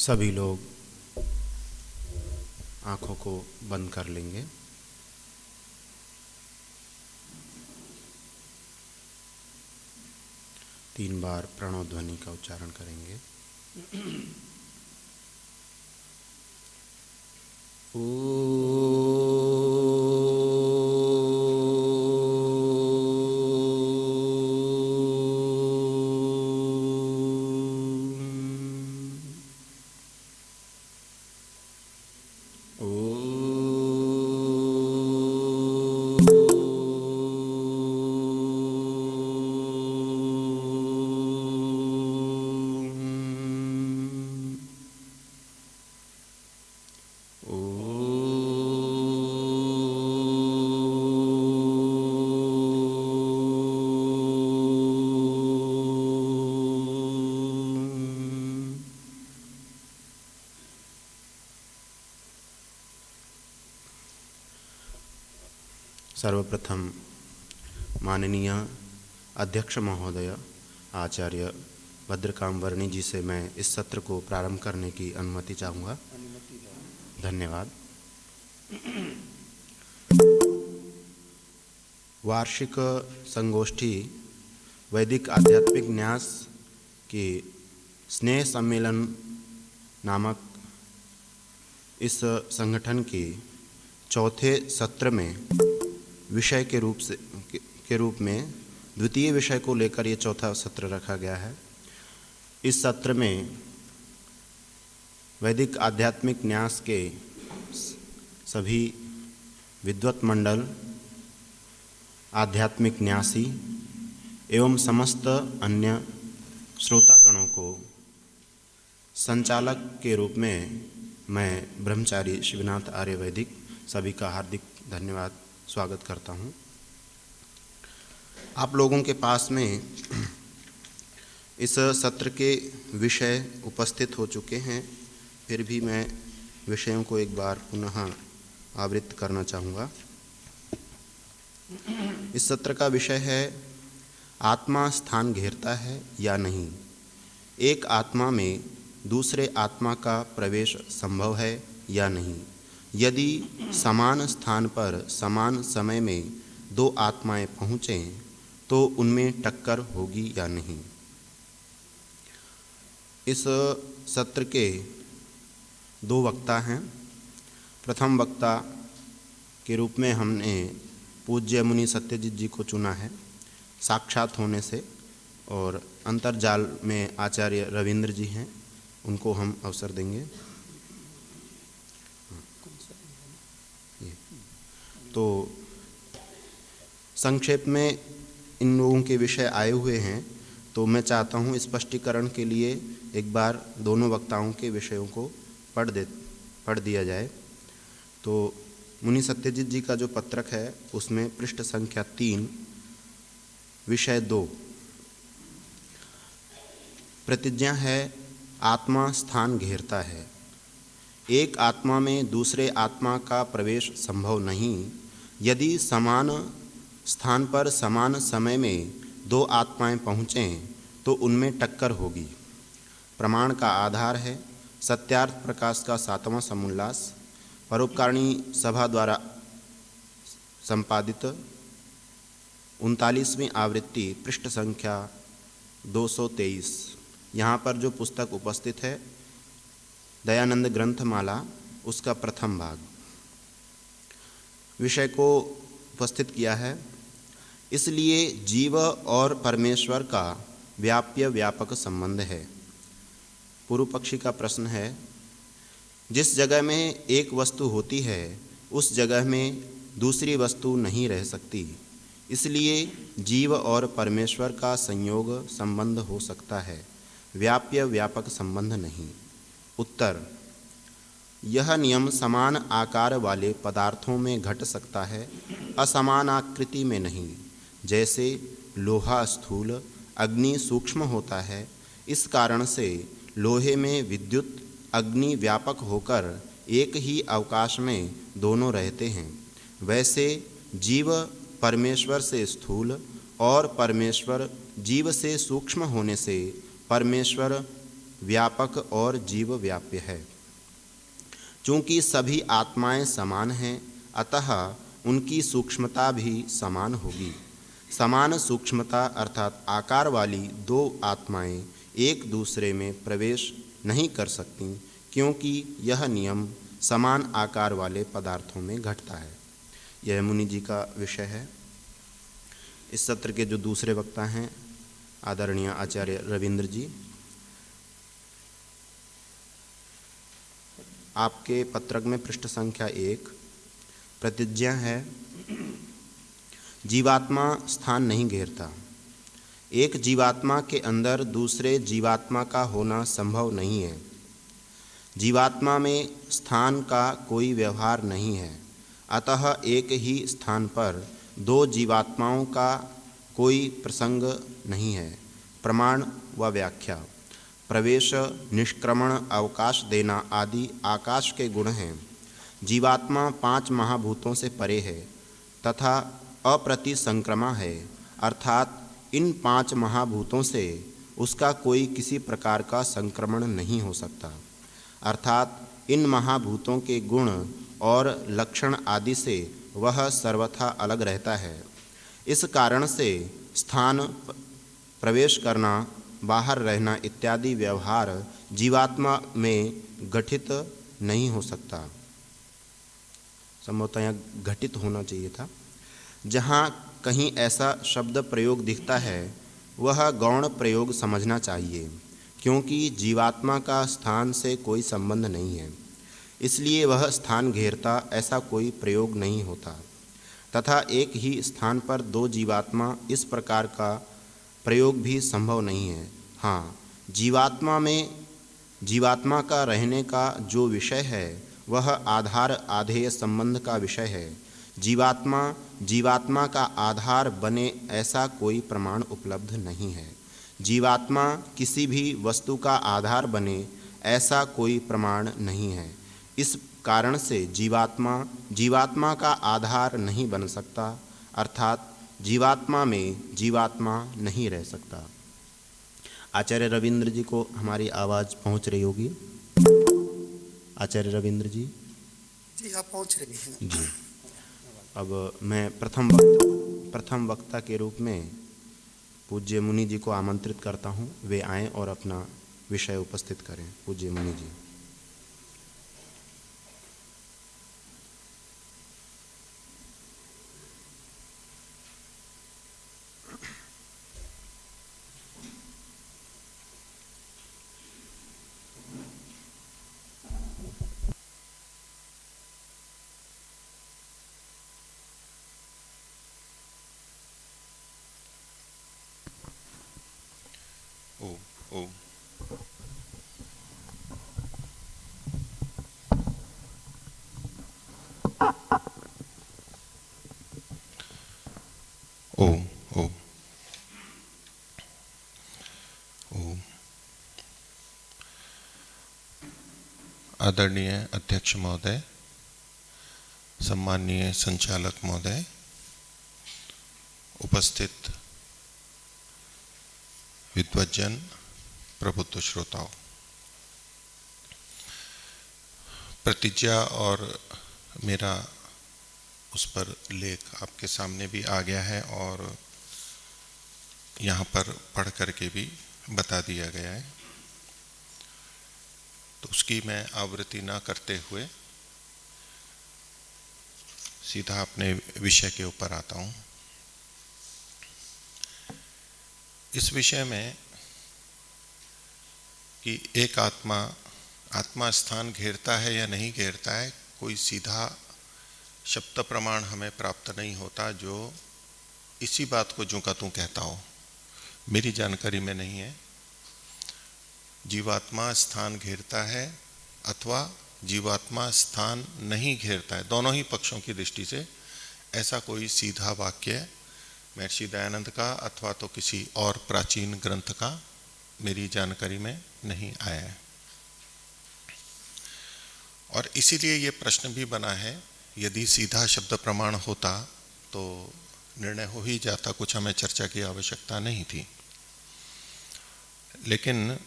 सभी लोग आँखों को बंद कर लेंगे। तीन बार प्रणव ध्वनि का उच्चारण करेंगे। सर्वप्रथम माननीय अध्यक्ष महोदय आचार्य भद्रकाम वर्णी जी से मैं इस सत्र को प्रारंभ करने की अनुमति चाहूँगा। धन्यवाद। वार्षिक संगोष्ठी वैदिक आध्यात्मिक न्यास के स्नेह सम्मेलन नामक इस संगठन के चौथे सत्र में विषय के रूप में द्वितीय विषय को लेकर ये चौथा सत्र रखा गया है। इस सत्र में वैदिक आध्यात्मिक न्यास के सभी विद्वत मंडल, आध्यात्मिक न्यासी एवं समस्त अन्य श्रोतागणों को संचालक के रूप में मैं ब्रह्मचारी शिवनाथ आर्य वैदिक सभी का हार्दिक धन्यवाद स्वागत करता हूँ। आप लोगों के पास में इस सत्र के विषय उपस्थित हो चुके हैं, फिर भी मैं विषयों को एक बार पुनः आवृत्त करना चाहूँगा। इस सत्र का विषय है आत्मा स्थान घेरता है या नहीं। एक आत्मा में दूसरे आत्मा का प्रवेश संभव है या नहीं। यदि समान स्थान पर समान समय में दो आत्माएं पहुँचें तो उनमें टक्कर होगी या नहीं। इस सत्र के दो वक्ता हैं। प्रथम वक्ता के रूप में हमने पूज्य मुनि सत्यजित जी को चुना है साक्षात होने से, और अंतर्जाल में आचार्य रविंद्र जी हैं, उनको हम अवसर देंगे। तो संक्षेप में इन लोगों के विषय आए हुए हैं, तो मैं चाहता हूँ स्पष्टीकरण के लिए एक बार दोनों वक्ताओं के विषयों को पढ़ दिया जाए। तो मुनि सत्यजित जी का जो पत्रक है उसमें पृष्ठ संख्या 3 विषय 2 प्रतिज्ञा है आत्मा स्थान घेरता है। एक आत्मा में दूसरे आत्मा का प्रवेश संभव नहीं। यदि समान स्थान पर समान समय में दो आत्माएं पहुँचें तो उनमें टक्कर होगी। प्रमाण का आधार है सत्यार्थ प्रकाश का 7वां समुल्लास, परोपकारिणी सभा द्वारा संपादित 39वीं आवृत्ति पृष्ठ संख्या 223। यहाँ पर जो पुस्तक उपस्थित है दयानंद ग्रंथमाला, उसका प्रथम भाग। विषय को उपस्थित किया है। इसलिए जीव और परमेश्वर का व्याप्य व्यापक संबंध है। पूर्व पक्षी का प्रश्न है, जिस जगह में एक वस्तु होती है उस जगह में दूसरी वस्तु नहीं रह सकती, इसलिए जीव और परमेश्वर का संयोग संबंध हो सकता है, व्याप्य व्यापक संबंध नहीं। उत्तर, यह नियम समान आकार वाले पदार्थों में घट सकता है, असमान आकृति में नहीं। जैसे लोहा स्थूल, अग्नि सूक्ष्म होता है, इस कारण से लोहे में विद्युत अग्नि व्यापक होकर एक ही अवकाश में दोनों रहते हैं। वैसे जीव परमेश्वर से स्थूल और परमेश्वर जीव से सूक्ष्म होने से परमेश्वर व्यापक और जीव व्याप्य है। चूँकि सभी आत्माएं समान हैं, अतः उनकी सूक्ष्मता भी समान होगी। समान सूक्ष्मता अर्थात आकार वाली दो आत्माएं एक दूसरे में प्रवेश नहीं कर सकती, क्योंकि यह नियम समान आकार वाले पदार्थों में घटता है। यह मुनि जी का विषय है। इस सत्र के जो दूसरे वक्ता हैं आदरणीय आचार्य रविंद्र जी, आपके पत्रक में पृष्ठ संख्या 1 प्रतिज्ञा है, जीवात्मा स्थान नहीं घेरता। एक जीवात्मा के अंदर दूसरे जीवात्मा का होना संभव नहीं है। जीवात्मा में स्थान का कोई व्यवहार नहीं है, अतः एक ही स्थान पर दो जीवात्माओं का कोई प्रसंग नहीं है। प्रमाण व व्याख्या। प्रवेश, निष्क्रमण, अवकाश देना आदि आकाश के गुण हैं। जीवात्मा 5 महाभूतों से परे है तथा अप्रतिसंक्रमा है, अर्थात इन 5 महाभूतों से उसका कोई किसी प्रकार का संक्रमण नहीं हो सकता, अर्थात इन महाभूतों के गुण और लक्षण आदि से वह सर्वथा अलग रहता है। इस कारण से स्थान, प्रवेश करना, बाहर रहना इत्यादि व्यवहार जीवात्मा में घटित नहीं हो सकता। संभवतः यहाँ घटित होना चाहिए था। जहाँ कहीं ऐसा शब्द प्रयोग दिखता है वह गौण प्रयोग समझना चाहिए, क्योंकि जीवात्मा का स्थान से कोई संबंध नहीं है, इसलिए वह स्थान घेरता ऐसा कोई प्रयोग नहीं होता। तथा एक ही स्थान पर दो जीवात्मा इस प्रकार का प्रयोग भी संभव नहीं है। हाँ, जीवात्मा में जीवात्मा का रहने का जो विषय है वह आधार आधेय संबंध का विषय है। जीवात्मा का आधार बने ऐसा कोई प्रमाण उपलब्ध नहीं है। जीवात्मा किसी भी वस्तु का आधार बने ऐसा कोई प्रमाण नहीं है। इस कारण से जीवात्मा का आधार नहीं बन सकता, अर्थात जीवात्मा में जीवात्मा नहीं रह सकता। आचार्य रविंद्र जी को हमारी आवाज़ पहुंच रही होगी। आचार्य रविंद्र जी। जी हाँ, पहुंच रही है जी। अब मैं प्रथम वक्ता के रूप में पूज्य मुनि जी को आमंत्रित करता हूँ, वे आएँ और अपना विषय उपस्थित करें। पूज्य मुनि जी। आदरणीय अध्यक्ष महोदय, सम्माननीय संचालक महोदय, उपस्थित विद्वज्जन, प्रबुद्ध श्रोताओं, प्रतिज्ञा और मेरा उस पर लेख आपके सामने भी आ गया है और यहाँ पर पढ़ करके भी बता दिया गया है, तो उसकी मैं आवृत्ति ना करते हुए सीधा अपने विषय के ऊपर आता हूँ। इस विषय में कि एक आत्मा स्थान घेरता है या नहीं घेरता है, कोई सीधा शब्द प्रमाण हमें प्राप्त नहीं होता जो इसी बात को जो का तू कहता हो। मेरी जानकारी में नहीं है जीवात्मा स्थान घेरता है अथवा जीवात्मा स्थान नहीं घेरता है। दोनों ही पक्षों की दृष्टि से ऐसा कोई सीधा वाक्य महर्षि दयानंद का अथवा तो किसी और प्राचीन ग्रंथ का मेरी जानकारी में नहीं आया है। और इसीलिए ये प्रश्न भी बना है, यदि सीधा शब्द प्रमाण होता तो निर्णय हो ही जाता, कुछ हमें चर्चा की आवश्यकता नहीं थी। लेकिन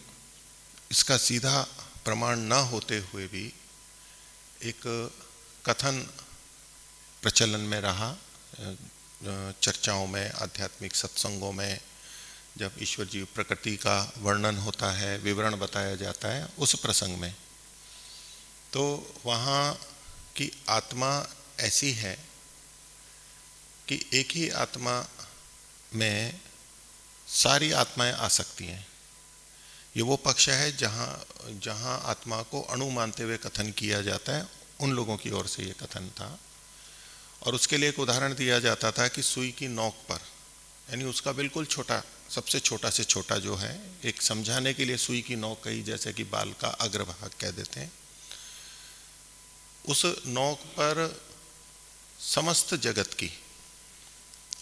इसका सीधा प्रमाण न होते हुए भी एक कथन प्रचलन में रहा, चर्चाओं में, आध्यात्मिक सत्संगों में जब ईश्वर जी प्रकृति का वर्णन होता है, विवरण बताया जाता है, उस प्रसंग में तो वहाँ की आत्मा ऐसी है कि एक ही आत्मा में सारी आत्माएं आ सकती हैं। ये वो पक्ष है जहाँ आत्मा को अणु मानते हुए कथन किया जाता है, उन लोगों की ओर से ये कथन था। और उसके लिए एक उदाहरण दिया जाता था कि सुई की नोक पर, यानी उसका बिल्कुल छोटा, सबसे छोटा से छोटा जो है, एक समझाने के लिए सुई की नोक कही, जैसे कि बाल का अग्रभाग कह देते हैं, उस नोक पर समस्त जगत की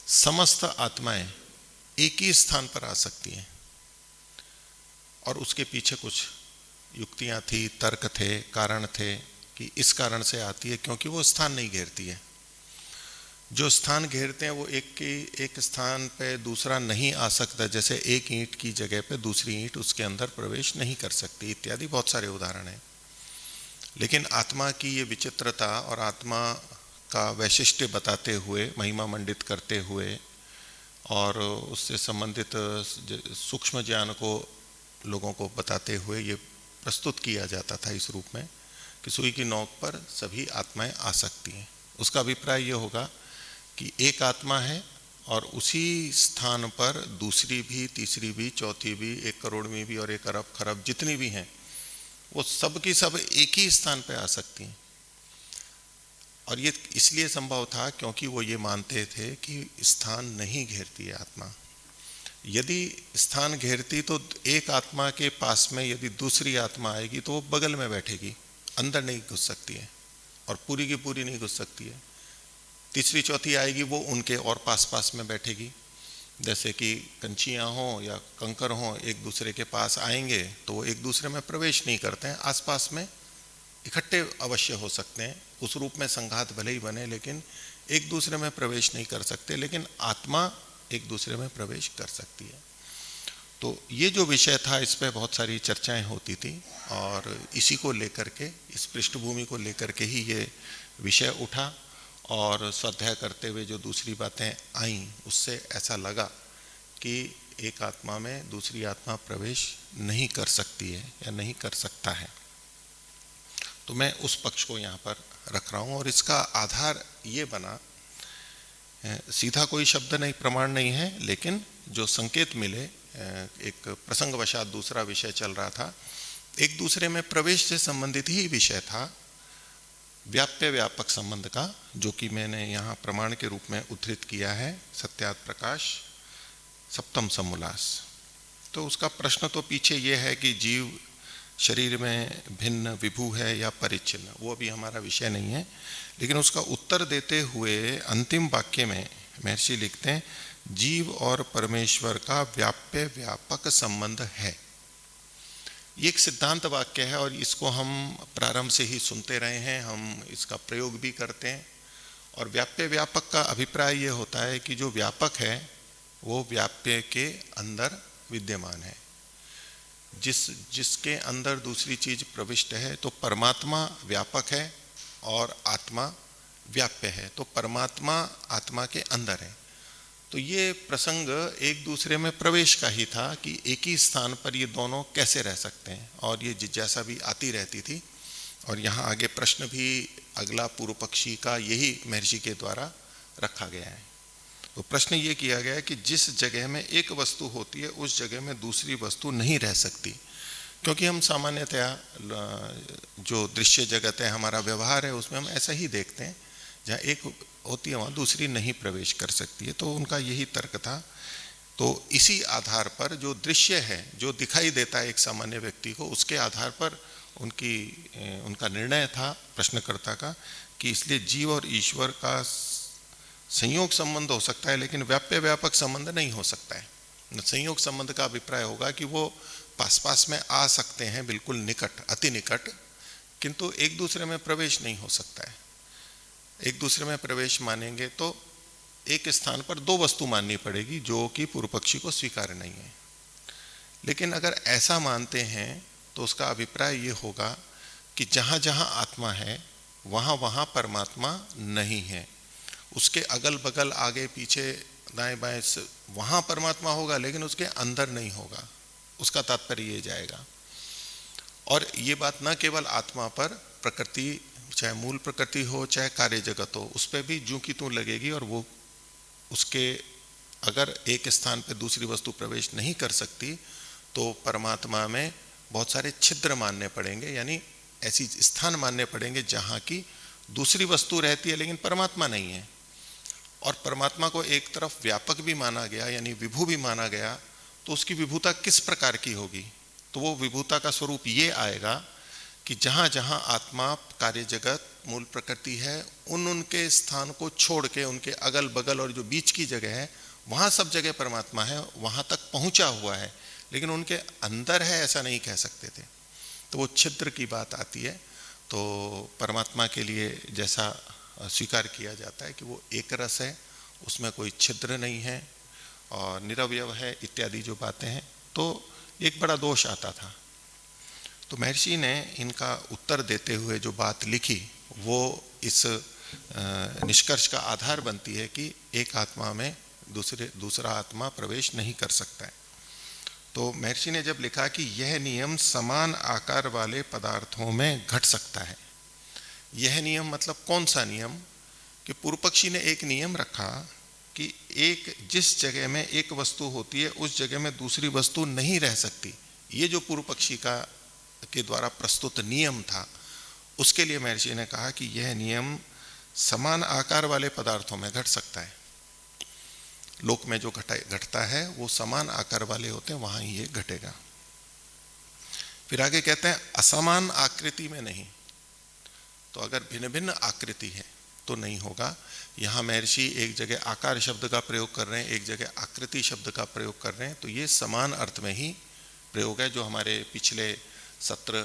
समस्त आत्माएं एक ही स्थान पर आ सकती हैं। और उसके पीछे कुछ युक्तियां थी, तर्क थे, कारण थे कि इस कारण से आती है क्योंकि वो स्थान नहीं घेरती है। जो स्थान घेरते हैं वो एक स्थान पे दूसरा नहीं आ सकता, जैसे एक ईंट की जगह पे दूसरी ईंट उसके अंदर प्रवेश नहीं कर सकती, इत्यादि बहुत सारे उदाहरण हैं। लेकिन आत्मा की ये विचित्रता और आत्मा का वैशिष्ट्य बताते हुए, महिमा मंडित करते हुए और उससे संबंधित सूक्ष्म ज्ञान को लोगों को बताते हुए ये प्रस्तुत किया जाता था इस रूप में कि सुई की नोक पर सभी आत्माएं आ सकती हैं। उसका अभिप्राय ये होगा कि एक आत्मा है और उसी स्थान पर दूसरी भी, तीसरी भी, चौथी भी, 1 करोड़वीं भी और 1 अरब खरब जितनी भी हैं, वो सब की सब एक ही स्थान पर आ सकती हैं। और ये इसलिए संभव था क्योंकि वो ये मानते थे कि स्थान नहीं घेरती है आत्मा। यदि स्थान घेरती तो एक आत्मा के पास में यदि दूसरी आत्मा आएगी तो वो बगल में बैठेगी, अंदर नहीं घुस सकती है और पूरी की पूरी नहीं घुस सकती है। तीसरी चौथी आएगी, वो उनके और पास पास में बैठेगी। जैसे कि कंचियाँ हों या कंकर हों, एक दूसरे के पास आएंगे तो वो एक दूसरे में प्रवेश नहीं करते हैं, आसपास में इकट्ठे अवश्य हो सकते हैं, उस रूप में संघात भले ही बने लेकिन एक दूसरे में प्रवेश नहीं कर सकते। लेकिन आत्मा एक दूसरे में प्रवेश कर सकती है। तो ये जो विषय था, इस पे बहुत सारी चर्चाएं होती थी और इसी को लेकर के, इस पृष्ठभूमि को लेकर के ही ये विषय उठा। और स्वाध्याय करते हुए जो दूसरी बातें आईं, उससे ऐसा लगा कि एक आत्मा में दूसरी आत्मा प्रवेश नहीं कर सकती है या नहीं कर सकता है। तो मैं उस पक्ष को यहाँ पर रख रहा हूँ और इसका आधार ये बना, सीधा कोई शब्द नहीं, प्रमाण नहीं है, लेकिन जो संकेत मिले, एक प्रसंगवशात दूसरा विषय चल रहा था, एक दूसरे में प्रवेश से संबंधित ही विषय था, व्याप्य व्यापक संबंध का, जो कि मैंने यहाँ प्रमाण के रूप में उद्धृत किया है, सत्यात प्रकाश सप्तम समोल्लास। तो उसका प्रश्न तो पीछे ये है कि जीव शरीर में भिन्न विभू है या परिच्छिन्न, वो भी हमारा विषय नहीं है। लेकिन उसका उत्तर देते हुए अंतिम वाक्य में महर्षि लिखते हैं, जीव और परमेश्वर का व्याप्य व्यापक संबंध है। ये एक सिद्धांत वाक्य है और इसको हम प्रारंभ से ही सुनते रहे हैं, हम इसका प्रयोग भी करते हैं। और व्याप्य व्यापक का अभिप्राय ये होता है कि जो व्यापक है वो व्याप्य के अंदर विद्यमान है, जिसके अंदर दूसरी चीज प्रविष्ट है। तो परमात्मा व्यापक है और आत्मा व्याप्य है, तो परमात्मा आत्मा के अंदर है। तो ये प्रसंग एक दूसरे में प्रवेश का ही था कि एक ही स्थान पर ये दोनों कैसे रह सकते हैं, और ये जिज्ञासा भी आती रहती थी। और यहाँ आगे प्रश्न भी अगला पूर्व पक्षी का यही महर्षि के द्वारा रखा गया है। तो प्रश्न ये किया गया है कि जिस जगह में एक वस्तु होती है उस जगह में दूसरी वस्तु नहीं रह सकती, क्योंकि हम सामान्यतया जो दृश्य जगत है, हमारा व्यवहार है, उसमें हम ऐसा ही देखते हैं, जहाँ एक होती है वहाँ दूसरी नहीं प्रवेश कर सकती है। तो उनका यही तर्क था। तो इसी आधार पर जो दृश्य है, जो दिखाई देता है एक सामान्य व्यक्ति को, उसके आधार पर उनका निर्णय था प्रश्नकर्ता का कि इसलिए जीव और ईश्वर का संयोग संबंध हो सकता है, लेकिन व्याप्य व्यापक संबंध नहीं हो सकता है। संयोग संबंध का अभिप्राय होगा कि वो पास पास में आ सकते हैं, बिल्कुल निकट, अति निकट, किंतु एक दूसरे में प्रवेश नहीं हो सकता है। एक दूसरे में प्रवेश मानेंगे तो एक स्थान पर दो वस्तु माननी पड़ेगी, जो कि पूर्व पक्षी को स्वीकार नहीं है। लेकिन अगर ऐसा मानते हैं तो उसका अभिप्राय ये होगा कि जहाँ जहाँ आत्मा है वहाँ वहाँ परमात्मा नहीं है। उसके अगल बगल आगे पीछे दाएं बाएं वहाँ परमात्मा होगा, लेकिन उसके अंदर नहीं होगा। उसका तात्पर्य ये जाएगा। और ये बात न केवल आत्मा पर, प्रकृति, चाहे मूल प्रकृति हो चाहे कार्य जगत हो, उस पर भी जूं की तूं लगेगी। और वो उसके अगर एक स्थान पर दूसरी वस्तु प्रवेश नहीं कर सकती तो परमात्मा में बहुत सारे छिद्र मानने पड़ेंगे, यानी ऐसी स्थान मानने पड़ेंगे जहाँ की दूसरी वस्तु रहती है लेकिन परमात्मा नहीं है। और परमात्मा को एक तरफ व्यापक भी माना गया, यानी विभू भी माना गया, तो उसकी विभूता किस प्रकार की होगी? तो वो विभूता का स्वरूप ये आएगा कि जहाँ जहाँ आत्मा, कार्य जगत, मूल प्रकृति है, उनके स्थान को छोड़ के उनके अगल बगल और जो बीच की जगह है वहाँ सब जगह परमात्मा है, वहाँ तक पहुँचा हुआ है, लेकिन उनके अंदर है ऐसा नहीं कह सकते थे। तो वो छिद्र की बात आती है। तो परमात्मा के लिए जैसा स्वीकार किया जाता है कि वो एक रस है, उसमें कोई छिद्र नहीं है और निरवयव है इत्यादि जो बातें हैं, तो एक बड़ा दोष आता था। तो महर्षि ने इनका उत्तर देते हुए जो बात लिखी वो इस निष्कर्ष का आधार बनती है कि एक आत्मा में दूसरा आत्मा प्रवेश नहीं कर सकता है। तो महर्षि ने जब लिखा कि यह नियम समान आकार वाले पदार्थों में घट सकता है, यह नियम मतलब कौन सा नियम? कि पूर्व पक्षी ने एक नियम रखा कि एक जिस जगह में एक वस्तु होती है उस जगह में दूसरी वस्तु नहीं रह सकती। ये जो पूर्व पक्षी के द्वारा प्रस्तुत नियम था, उसके लिए महर्षि ने कहा कि यह नियम समान आकार वाले पदार्थों में घट सकता है। लोक में जो घटता है वो समान आकार वाले होते हैं, वहां ही ये घटेगा। फिर आगे कहते हैं असमान आकृति में नहीं। तो अगर भिन्न भिन्न आकृति है तो नहीं होगा। यहाँ महर्षि एक जगह आकार शब्द का प्रयोग कर रहे हैं, एक जगह आकृति शब्द का प्रयोग कर रहे हैं, तो ये समान अर्थ में ही प्रयोग है, जो हमारे पिछले सत्र,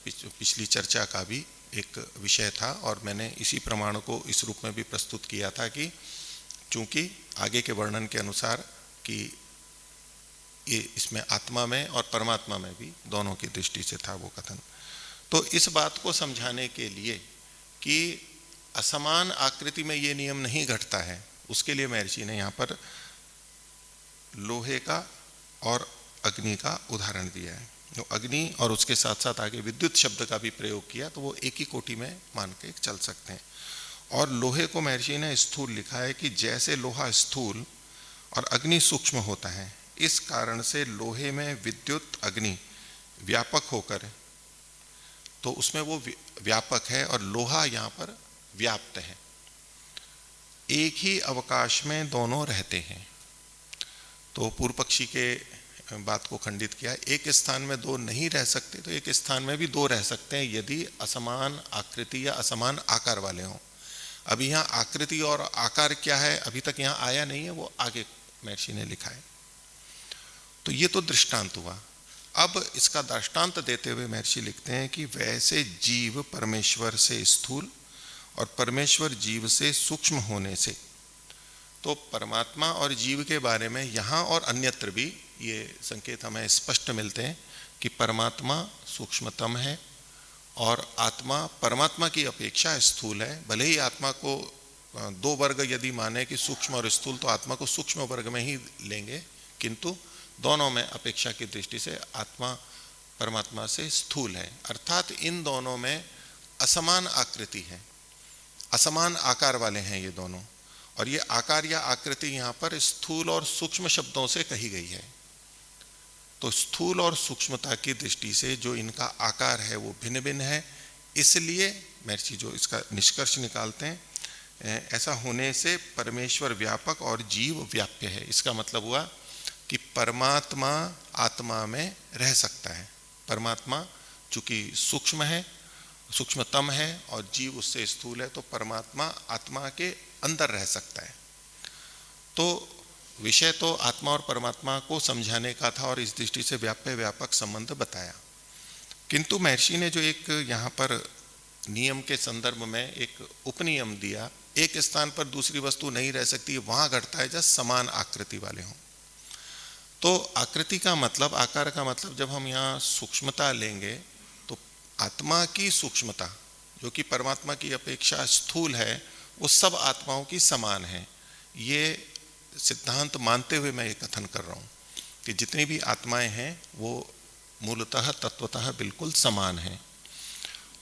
पिछली चर्चा का भी एक विषय था। और मैंने इसी प्रमाण को इस रूप में भी प्रस्तुत किया था कि चूंकि आगे के वर्णन के अनुसार कि ये इसमें आत्मा में और परमात्मा में भी दोनों की दृष्टि से था वो कथन। तो इस बात को समझाने के लिए कि असमान आकृति में ये नियम नहीं घटता है, उसके लिए महर्षि ने यहाँ पर लोहे का और अग्नि का उदाहरण दिया है। तो अग्नि और उसके साथ साथ आगे विद्युत शब्द का भी प्रयोग किया, तो वो एक ही कोटि में मान के चल सकते हैं। और लोहे को महर्षि ने स्थूल लिखा है कि जैसे लोहा स्थूल और अग्नि सूक्ष्म होता है, इस कारण से लोहे में विद्युत अग्नि व्यापक होकर, तो उसमें वो व्यापक है और लोहा यहाँ पर व्याप्त है। एक ही अवकाश में दोनों रहते हैं। तो पूर्व पक्षी के बात को खंडित किया, एक स्थान में दो नहीं रह सकते तो एक स्थान में भी दो रह सकते हैं यदि असमान आकृति या असमान आकार वाले हों। अभी यहाँ आकृति और आकार क्या है अभी तक यहाँ आया नहीं है, वो आगे महर्षि ने लिखा है। तो ये तो दृष्टांत हुआ। अब इसका दृष्टांत देते हुए महर्षि लिखते हैं कि वैसे जीव परमेश्वर से स्थूल और परमेश्वर जीव से सूक्ष्म होने से, तो परमात्मा और जीव के बारे में यहाँ और अन्यत्र भी ये संकेत हमें स्पष्ट मिलते हैं कि परमात्मा सूक्ष्मतम है और आत्मा परमात्मा की अपेक्षा स्थूल है। भले ही आत्मा को दो वर्ग यदि माने कि सूक्ष्म और स्थूल, तो आत्मा को सूक्ष्म वर्ग में ही लेंगे, किंतु दोनों में अपेक्षा की दृष्टि से आत्मा परमात्मा से स्थूल है। अर्थात इन दोनों में असमान आकृति है, असमान आकार वाले हैं ये दोनों। और ये आकार या आकृति यहाँ पर स्थूल और सूक्ष्म शब्दों से कही गई है। तो स्थूल और सूक्ष्मता की दृष्टि से जो इनका आकार है वो भिन्न भिन्न है। इसलिए महर्षि जो इसका निष्कर्ष निकालते हैं, ऐसा होने से परमेश्वर व्यापक और जीव व्याप्य है। इसका मतलब हुआ कि परमात्मा आत्मा में रह सकता है। परमात्मा चूंकि सूक्ष्म है, सूक्ष्मतम है और जीव उससे स्थूल है, तो परमात्मा आत्मा के अंदर रह सकता है। तो विषय तो आत्मा और परमात्मा को समझाने का था और इस दृष्टि से व्याप्य व्यापक संबंध बताया। किंतु महर्षि ने जो एक यहाँ पर नियम के संदर्भ में एक उपनियम दिया, एक स्थान पर दूसरी वस्तु नहीं रह सकती, वहां घटता है जब समान आकृति वाले हों। तो आकृति का मतलब, आकार का मतलब, जब हम यहाँ सूक्ष्मता लेंगे तो आत्मा की सूक्ष्मता जो कि परमात्मा की अपेक्षा स्थूल है, वो सब आत्माओं की समान है। ये सिद्धांत मानते हुए मैं ये कथन कर रहा हूँ कि जितनी भी आत्माएं हैं वो मूलतः तत्वतः बिल्कुल समान हैं।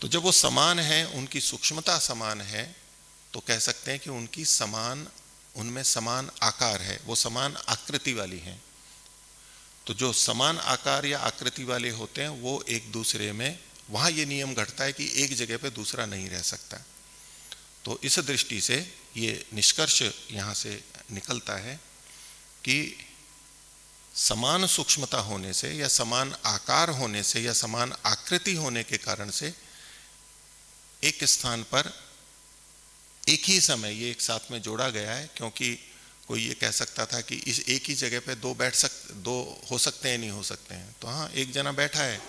तो जब वो समान है, उनकी सूक्ष्मता समान है, तो कह सकते हैं कि उनकी समान, उनमें समान आकार है, वो समान आकृति वाली हैं। तो जो समान आकार या आकृति वाले होते हैं वो एक दूसरे में, वहां ये नियम घटता है कि एक जगह पे दूसरा नहीं रह सकता। तो इस दृष्टि से ये निष्कर्ष यहां से निकलता है कि समान सूक्ष्मता होने से या समान आकार होने से या समान आकृति होने के कारण से एक स्थान पर एक ही समय ये एक साथ में जोड़ा गया है। क्योंकि कोई ये कह सकता था कि इस एक ही जगह पे दो हो सकते हैं, नहीं हो सकते हैं। तो हाँ, एक जना बैठा है,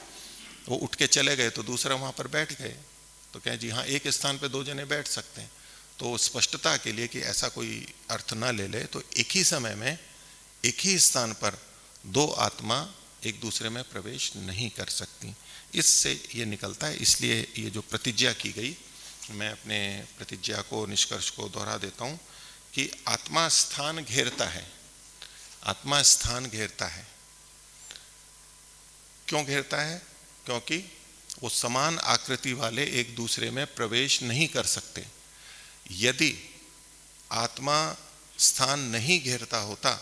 वो उठ के चले गए तो दूसरा वहां पर बैठ गए, तो कहें जी हाँ, एक स्थान पे दो जने बैठ सकते हैं। तो स्पष्टता के लिए कि ऐसा कोई अर्थ ना ले ले, तो एक ही समय में एक ही स्थान पर दो आत्मा एक दूसरे में प्रवेश नहीं कर सकती। इससे ये निकलता है। इसलिए ये जो प्रतिज्ञा की गई, मैं अपने प्रतिज्ञा को, निष्कर्ष को दोहरा देता हूं कि आत्मा स्थान घेरता है। आत्मा स्थान घेरता है। क्यों घेरता है? क्योंकि वो समान आकृति वाले एक दूसरे में प्रवेश नहीं कर सकते। यदि आत्मा स्थान नहीं घेरता होता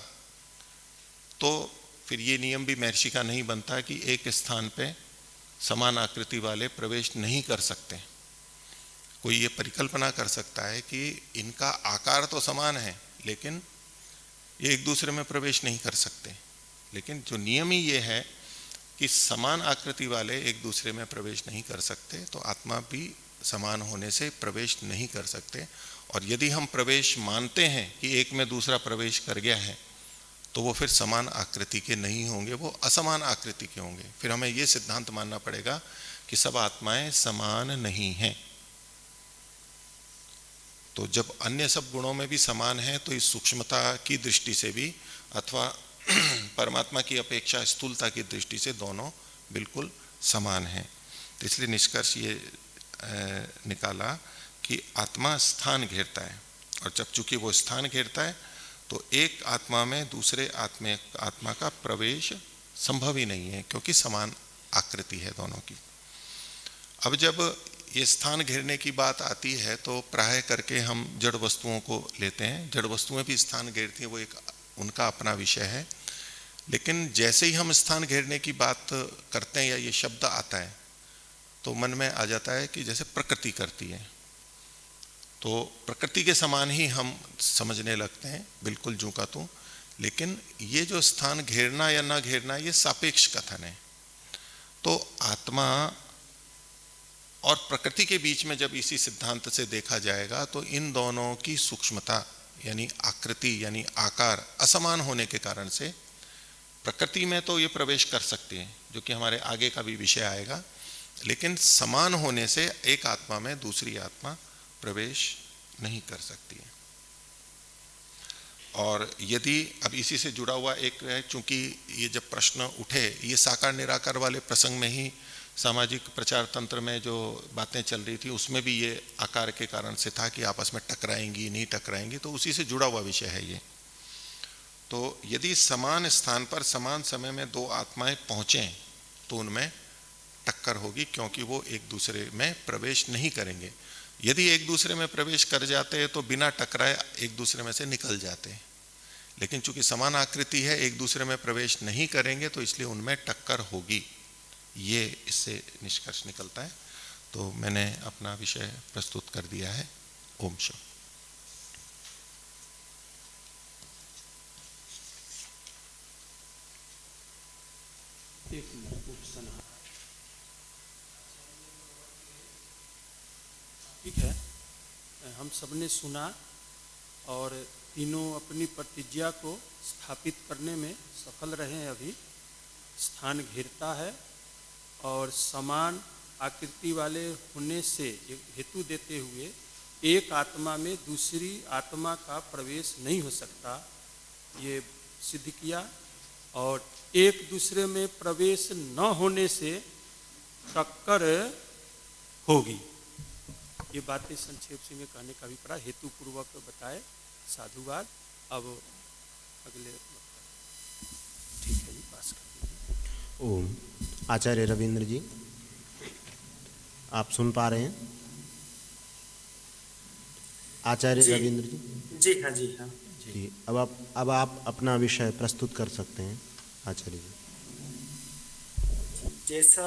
तो फिर ये नियम भी महर्षि का नहीं बनता कि एक स्थान पे समान आकृति वाले प्रवेश नहीं कर सकते। कोई ये परिकल्पना कर सकता है कि इनका आकार तो समान है लेकिन ये एक दूसरे में प्रवेश नहीं कर सकते। लेकिन जो नियम ही ये है कि समान आकृति वाले एक दूसरे में प्रवेश नहीं कर सकते, तो आत्मा भी समान होने से प्रवेश नहीं कर सकते। और यदि हम प्रवेश मानते हैं कि एक में दूसरा प्रवेश कर गया है, तो वो फिर समान आकृति के नहीं होंगे, वो असमान आकृति के होंगे। फिर हमें ये सिद्धांत मानना पड़ेगा कि सब आत्माएं समान नहीं हैं। तो जब अन्य सब गुणों में भी समान है, तो इस सूक्ष्मता की दृष्टि से भी अथवा परमात्मा की अपेक्षा स्थूलता की दृष्टि से दोनों बिल्कुल समान हैं। तो इसलिए निष्कर्ष ये निकाला कि आत्मा स्थान घेरता है, और जब चूंकि वो स्थान घेरता है तो एक आत्मा में दूसरे आत्मा का प्रवेश संभव ही नहीं है, क्योंकि समान आकृति है दोनों की। अब जब ये स्थान घेरने की बात आती है तो प्राय करके हम जड़ वस्तुओं को लेते हैं। जड़ वस्तुएं भी स्थान घेरती हैं, वो एक उनका अपना विषय है। लेकिन जैसे ही हम स्थान घेरने की बात करते हैं या ये शब्द आता है, तो मन में आ जाता है कि जैसे प्रकृति करती है। तो प्रकृति के समान ही हम समझने लगते हैं, बिल्कुल जूं का तूं। लेकिन ये जो स्थान घेरना या ना घेरना, ये सापेक्ष कथन है। तो आत्मा और प्रकृति के बीच में जब इसी सिद्धांत से देखा जाएगा, तो इन दोनों की सूक्ष्मता यानी आकृति यानी आकार असमान होने के कारण से प्रकृति में तो ये प्रवेश कर सकती है, जो कि हमारे आगे का भी विषय आएगा। लेकिन समान होने से एक आत्मा में दूसरी आत्मा प्रवेश नहीं कर सकती है। और यदि अब इसी से जुड़ा हुआ एक है, चूंकि ये जब प्रश्न उठे, ये साकार निराकार वाले प्रसंग में ही सामाजिक प्रचार तंत्र में जो बातें चल रही थी, उसमें भी ये आकार के कारण से था कि आपस में टकराएंगी नहीं टकराएंगी, तो उसी से जुड़ा हुआ विषय है ये। तो यदि समान स्थान पर समान समय में दो आत्माएं पहुंचें तो उनमें टक्कर होगी, क्योंकि वो एक दूसरे में प्रवेश नहीं करेंगे। यदि एक दूसरे में प्रवेश कर जाते हैं तो बिना टकराए एक दूसरे में से निकल जाते हैं। लेकिन चूंकि समान आकृति है, एक दूसरे में प्रवेश नहीं करेंगे, तो इसलिए उनमें टक्कर होगी। ये इससे निष्कर्ष निकलता है। तो मैंने अपना विषय प्रस्तुत कर दिया है। ओम शांति। ठीक है, हम सबने सुना और तीनों अपनी प्रतिज्ञा को स्थापित करने में सफल रहे हैं। अभी स्थान घेरता है और समान आकृति वाले होने से हेतु देते हुए एक आत्मा में दूसरी आत्मा का प्रवेश नहीं हो सकता, ये सिद्ध किया। और एक दूसरे में प्रवेश न होने से टक्कर होगी। ये बातें संक्षेप से में कहने का अभिप्राय हेतु पूर्वक बताए। साधुवाद। अब अगले ठीक है जी, पास कर दीजिए। ओम। आचार्य रविंद्र जी, आप सुन पा रहे हैं? आचार्य जी। रविंद्र जी। जी हाँ, जी हाँ। जी, अब आप अपना विषय प्रस्तुत कर सकते हैं आचार्य जी। जैसा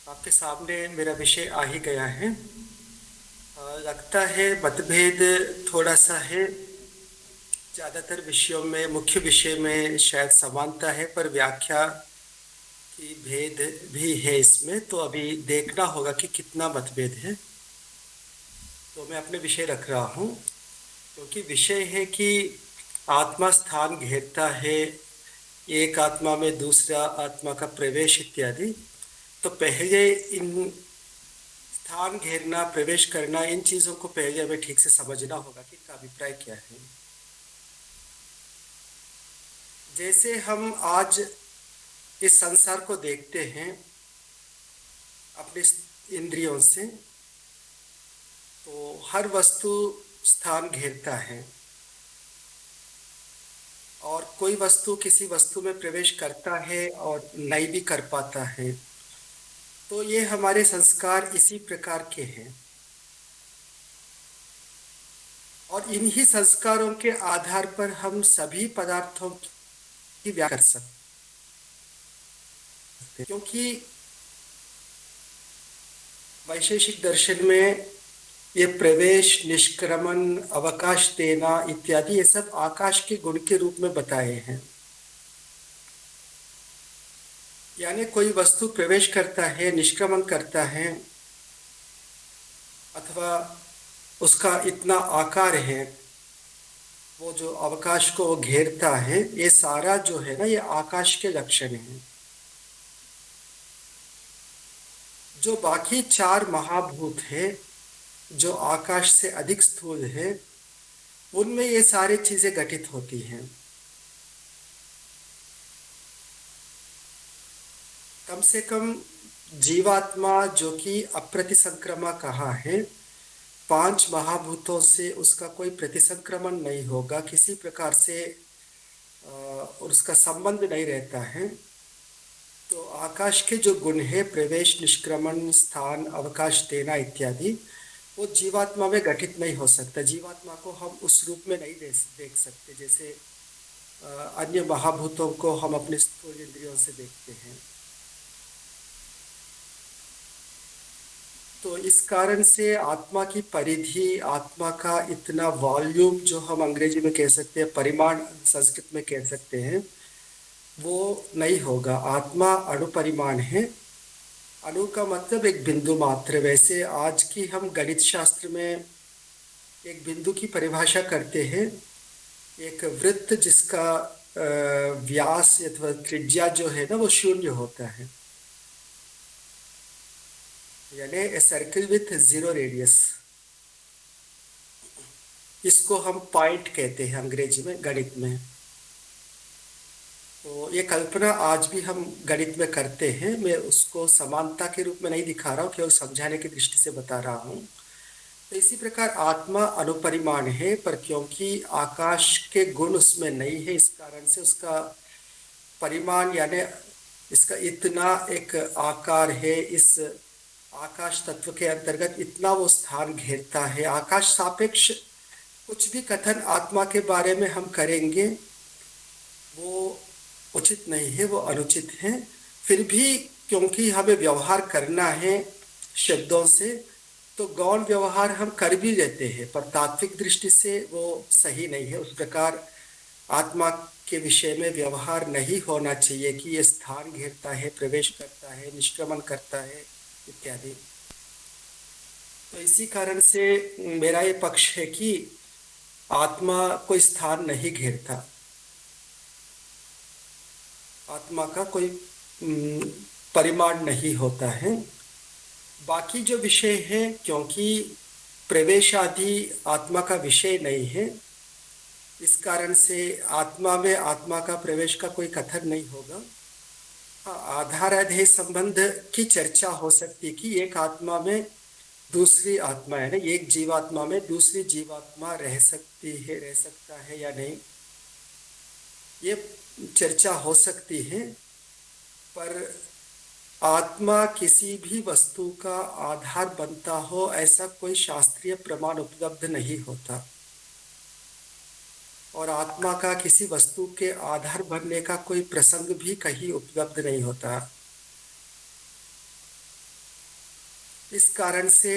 आपके सामने मेरा विषय आ ही गया है, लगता है मतभेद थोड़ा सा है। ज़्यादातर विषयों में, मुख्य विषय में शायद समानता है, पर व्याख्या की भेद भी है इसमें। तो अभी देखना होगा कि कितना मतभेद है। तो मैं अपने विषय रख रहा हूँ, क्योंकि विषय है कि आत्मा स्थान घेरता है, एक आत्मा में दूसरा आत्मा का प्रवेश इत्यादि। तो पहले इन स्थान घेरना, प्रवेश करना, इन चीज़ों को पहले हमें ठीक से समझना होगा कि इनका अभिप्राय क्या है। जैसे हम आज इस संसार को देखते हैं अपने इंद्रियों से, तो हर वस्तु स्थान घेरता है, और कोई वस्तु किसी वस्तु में प्रवेश करता है और नहीं भी कर पाता है। तो ये हमारे संस्कार इसी प्रकार के हैं, और इन्हीं संस्कारों के आधार पर हम सभी पदार्थों की व्याख्या कर सकते हैं। क्योंकि वैशेषिक दर्शन में ये प्रवेश, निष्क्रमण, अवकाश देना इत्यादि, ये सब आकाश के गुण के रूप में बताए हैं। यानी कोई वस्तु प्रवेश करता है, निष्क्रमण करता है, अथवा उसका इतना आकार है, वो जो अवकाश को घेरता है, ये सारा जो है ना, ये आकाश के लक्षण हैं। जो बाकी चार महाभूत है, जो आकाश से अधिक स्थूल है, उनमें ये सारी चीजें घटित होती हैं। कम से कम जीवात्मा, जो कि अप्रतिसंक्रमा कहा है, 5 महाभूतों से उसका कोई प्रतिसंक्रमण नहीं होगा, किसी प्रकार से उसका संबंध नहीं रहता है। तो आकाश के जो गुण है, प्रवेश, निष्क्रमण, स्थान, अवकाश देना इत्यादि, वो जीवात्मा में घटित नहीं हो सकता। जीवात्मा को हम उस रूप में नहीं देख सकते जैसे अन्य महाभूतों को हम अपने स्थूल इंद्रियों से देखते हैं। तो इस कारण से आत्मा की परिधि, आत्मा का इतना वॉल्यूम, जो हम अंग्रेजी में कह सकते हैं, परिमाण संस्कृत में कह सकते हैं, वो नहीं होगा। आत्मा अणुपरिमाण है। अणु का मतलब एक बिंदु मात्र। वैसे आज की हम गणित शास्त्र में एक बिंदु की परिभाषा करते हैं, एक वृत्त जिसका व्यास अथवा त्रिज्या जो है ना, वो 0 होता है, यानी ए सर्कल विथ 0 रेडियस। इसको हम पॉइंट कहते हैं अंग्रेजी में, गणित में। तो ये कल्पना आज भी हम गणित में करते हैं। मैं उसको समानता के रूप में नहीं दिखा रहा हूँ, केवल समझाने की दृष्टि से बता रहा हूँ। तो इसी प्रकार आत्मा अणुपरिमाण है, पर क्योंकि आकाश के गुण उसमें नहीं है, इस कारण से उसका परिमाण, यानी इसका इतना एक आकार है, इस आकाश तत्व के अंतर्गत इतना वो स्थान घेरता है। आकाश सापेक्ष कुछ भी कथन आत्मा के बारे में हम करेंगे, वो उचित नहीं है, वो अनुचित है। फिर भी क्योंकि हमें व्यवहार करना है शब्दों से, तो गौण व्यवहार हम कर भी लेते हैं, पर तात्विक दृष्टि से वो सही नहीं है। उस प्रकार आत्मा के विषय में व्यवहार नहीं होना चाहिए कि ये स्थान घेरता है, प्रवेश करता है, निष्क्रमण करता है इत्यादि। तो इसी कारण से मेरा ये पक्ष है कि आत्मा कोई स्थान नहीं घेरता, आत्मा का कोई परिमाण नहीं होता है। बाकी जो विषय है, क्योंकि प्रवेश आदि आत्मा का विषय नहीं है, इस कारण से आत्मा में आत्मा का प्रवेश का कोई कथन नहीं होगा। आधार अध्यय संबंध की चर्चा हो सकती है कि एक आत्मा में दूसरी आत्मा है ना, एक जीवात्मा में दूसरी जीवात्मा रह सकती है, रह सकता है या नहीं, ये चर्चा हो सकती है। पर आत्मा किसी भी वस्तु का आधार बनता हो ऐसा कोई शास्त्रीय प्रमाण उपलब्ध नहीं होता, और आत्मा का किसी वस्तु के आधार बनने का कोई प्रसंग भी कहीं उपलब्ध नहीं होता। इस कारण से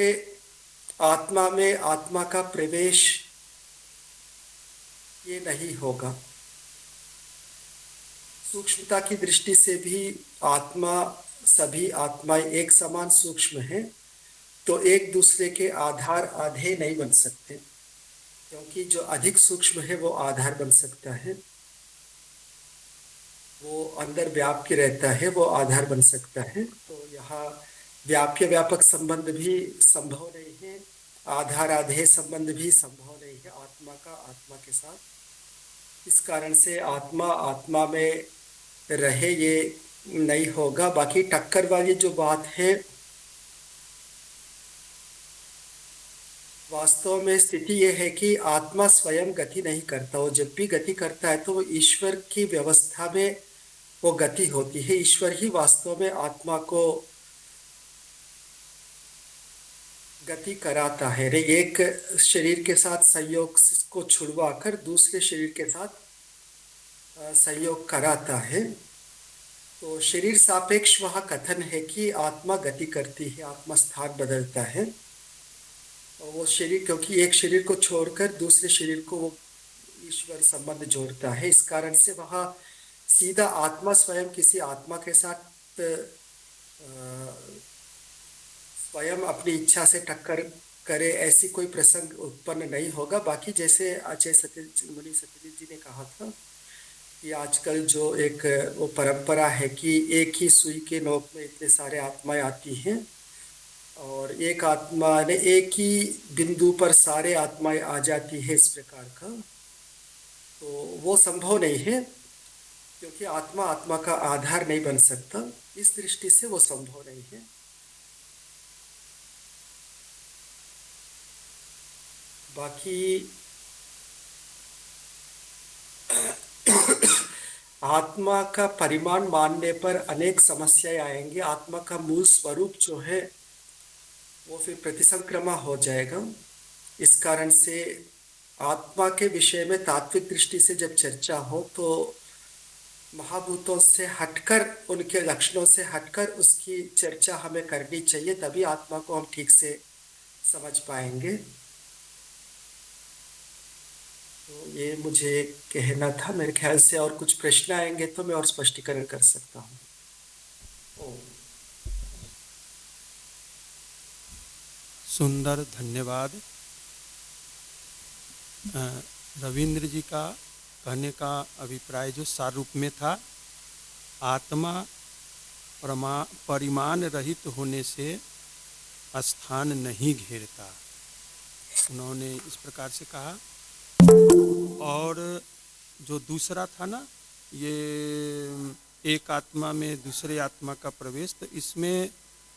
आत्मा में आत्मा का प्रवेश ये नहीं होगा। सूक्ष्मता की दृष्टि से भी आत्मा, सभी आत्माएं एक समान सूक्ष्म हैं, तो एक दूसरे के आधार आधे नहीं बन सकते, क्योंकि जो अधिक सूक्ष्म है वो आधार बन सकता है, वो अंदर व्याप्य रहता है, वो आधार बन सकता है। तो यहाँ व्याप्य व्यापक संबंध भी संभव नहीं है, आधार आधेय संबंध भी संभव नहीं है आत्मा का आत्मा के साथ। इस कारण से आत्मा आत्मा में रहे ये नहीं होगा। बाकी टक्कर वाली जो बात है, वास्तव में स्थिति यह है कि आत्मा स्वयं गति नहीं करता, वो जब भी गति करता है तो वो ईश्वर की व्यवस्था में वो गति होती है। ईश्वर ही वास्तव में आत्मा को गति कराता है। एक शरीर के साथ संयोग को छुड़वा कर दूसरे शरीर के साथ संयोग कराता है। तो शरीर सापेक्ष वहाँ कथन है कि आत्मा गति करती है, आत्मा स्थान बदलता है। वो शरीर, क्योंकि एक शरीर को छोड़कर दूसरे शरीर को वो ईश्वर संबंध जोड़ता है, इस कारण से वहाँ सीधा आत्मा स्वयं किसी आत्मा के साथ स्वयं अपनी इच्छा से टक्कर करे ऐसी कोई प्रसंग उत्पन्न नहीं होगा। बाकी जैसे आचार्य मुनि सत्यजीत जी ने कहा था कि आजकल जो एक वो परंपरा है कि एक ही सुई के नोक में इतने सारे आत्माएं आती हैं, और एक आत्मा ने एक ही बिंदु पर सारे आत्माएं आ जाती है, इस प्रकार का, तो वो संभव नहीं है, क्योंकि आत्मा आत्मा का आधार नहीं बन सकता। इस दृष्टि से वो संभव नहीं है। बाकी आत्मा का परिमाण मानने पर अनेक समस्याएं आएंगी। आत्मा का मूल स्वरूप जो है वो फिर प्रतिसंक्रमा हो जाएगा। इस कारण से आत्मा के विषय में तात्विक दृष्टि से जब चर्चा हो तो महाभूतों से हटकर, उनके लक्षणों से हटकर उसकी चर्चा हमें करनी चाहिए, तभी आत्मा को हम ठीक से समझ पाएंगे। तो ये मुझे कहना था। मेरे ख्याल से और कुछ प्रश्न आएंगे तो मैं और स्पष्टीकरण कर सकता हूँ। सुंदर, धन्यवाद। रविंद्र जी का कहने का अभिप्राय जो सार रूप में था, आत्मा परिमाण रहित होने से स्थान नहीं घेरता, उन्होंने इस प्रकार से कहा। और जो दूसरा था ना, ये एक आत्मा में दूसरे आत्मा का प्रवेश, तो इसमें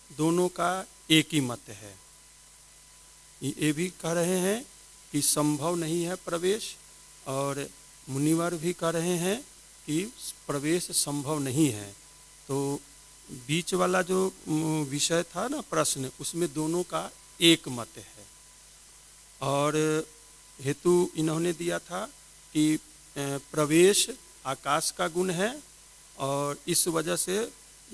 दोनों का एक ही मत है। ये भी कह रहे हैं कि संभव नहीं है प्रवेश, और मुनिवर भी कह रहे हैं कि प्रवेश संभव नहीं है। तो बीच वाला जो विषय था ना, प्रश्न, उसमें दोनों का एक मत है। और हेतु इन्होंने दिया था कि प्रवेश आकाश का गुण है, और इस वजह से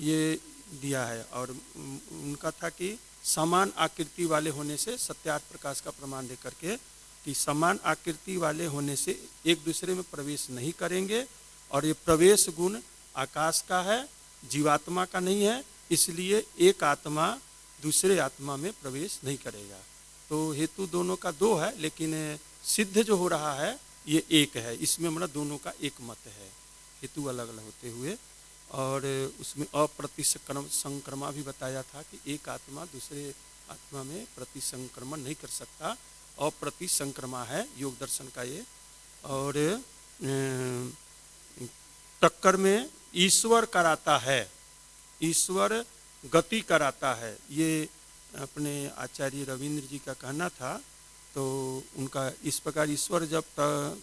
ये दिया है। और उनका था कि समान आकृति वाले होने से, सत्यार्थ प्रकाश का प्रमाण देकर के, कि समान आकृति वाले होने से एक दूसरे में प्रवेश नहीं करेंगे, और ये प्रवेश गुण आकाश का है, जीवात्मा का नहीं है, इसलिए एक आत्मा दूसरे आत्मा में प्रवेश नहीं करेगा। तो हेतु दोनों का दो है, लेकिन सिद्ध जो हो रहा है ये एक है। इसमें मतलब दोनों का एक मत है, हेतु अलग अलग होते हुए। और उसमें अप्रतिसंक्रमा भी बताया था कि एक आत्मा दूसरे आत्मा में प्रतिसंक्रमण नहीं कर सकता, अप्रतिसंक्रमा है योग दर्शन का ये और टक्कर में ईश्वर कराता है, ईश्वर गति कराता है, ये अपने आचार्य रविंद्र जी का कहना था। तो उनका इस प्रकार ईश्वर जब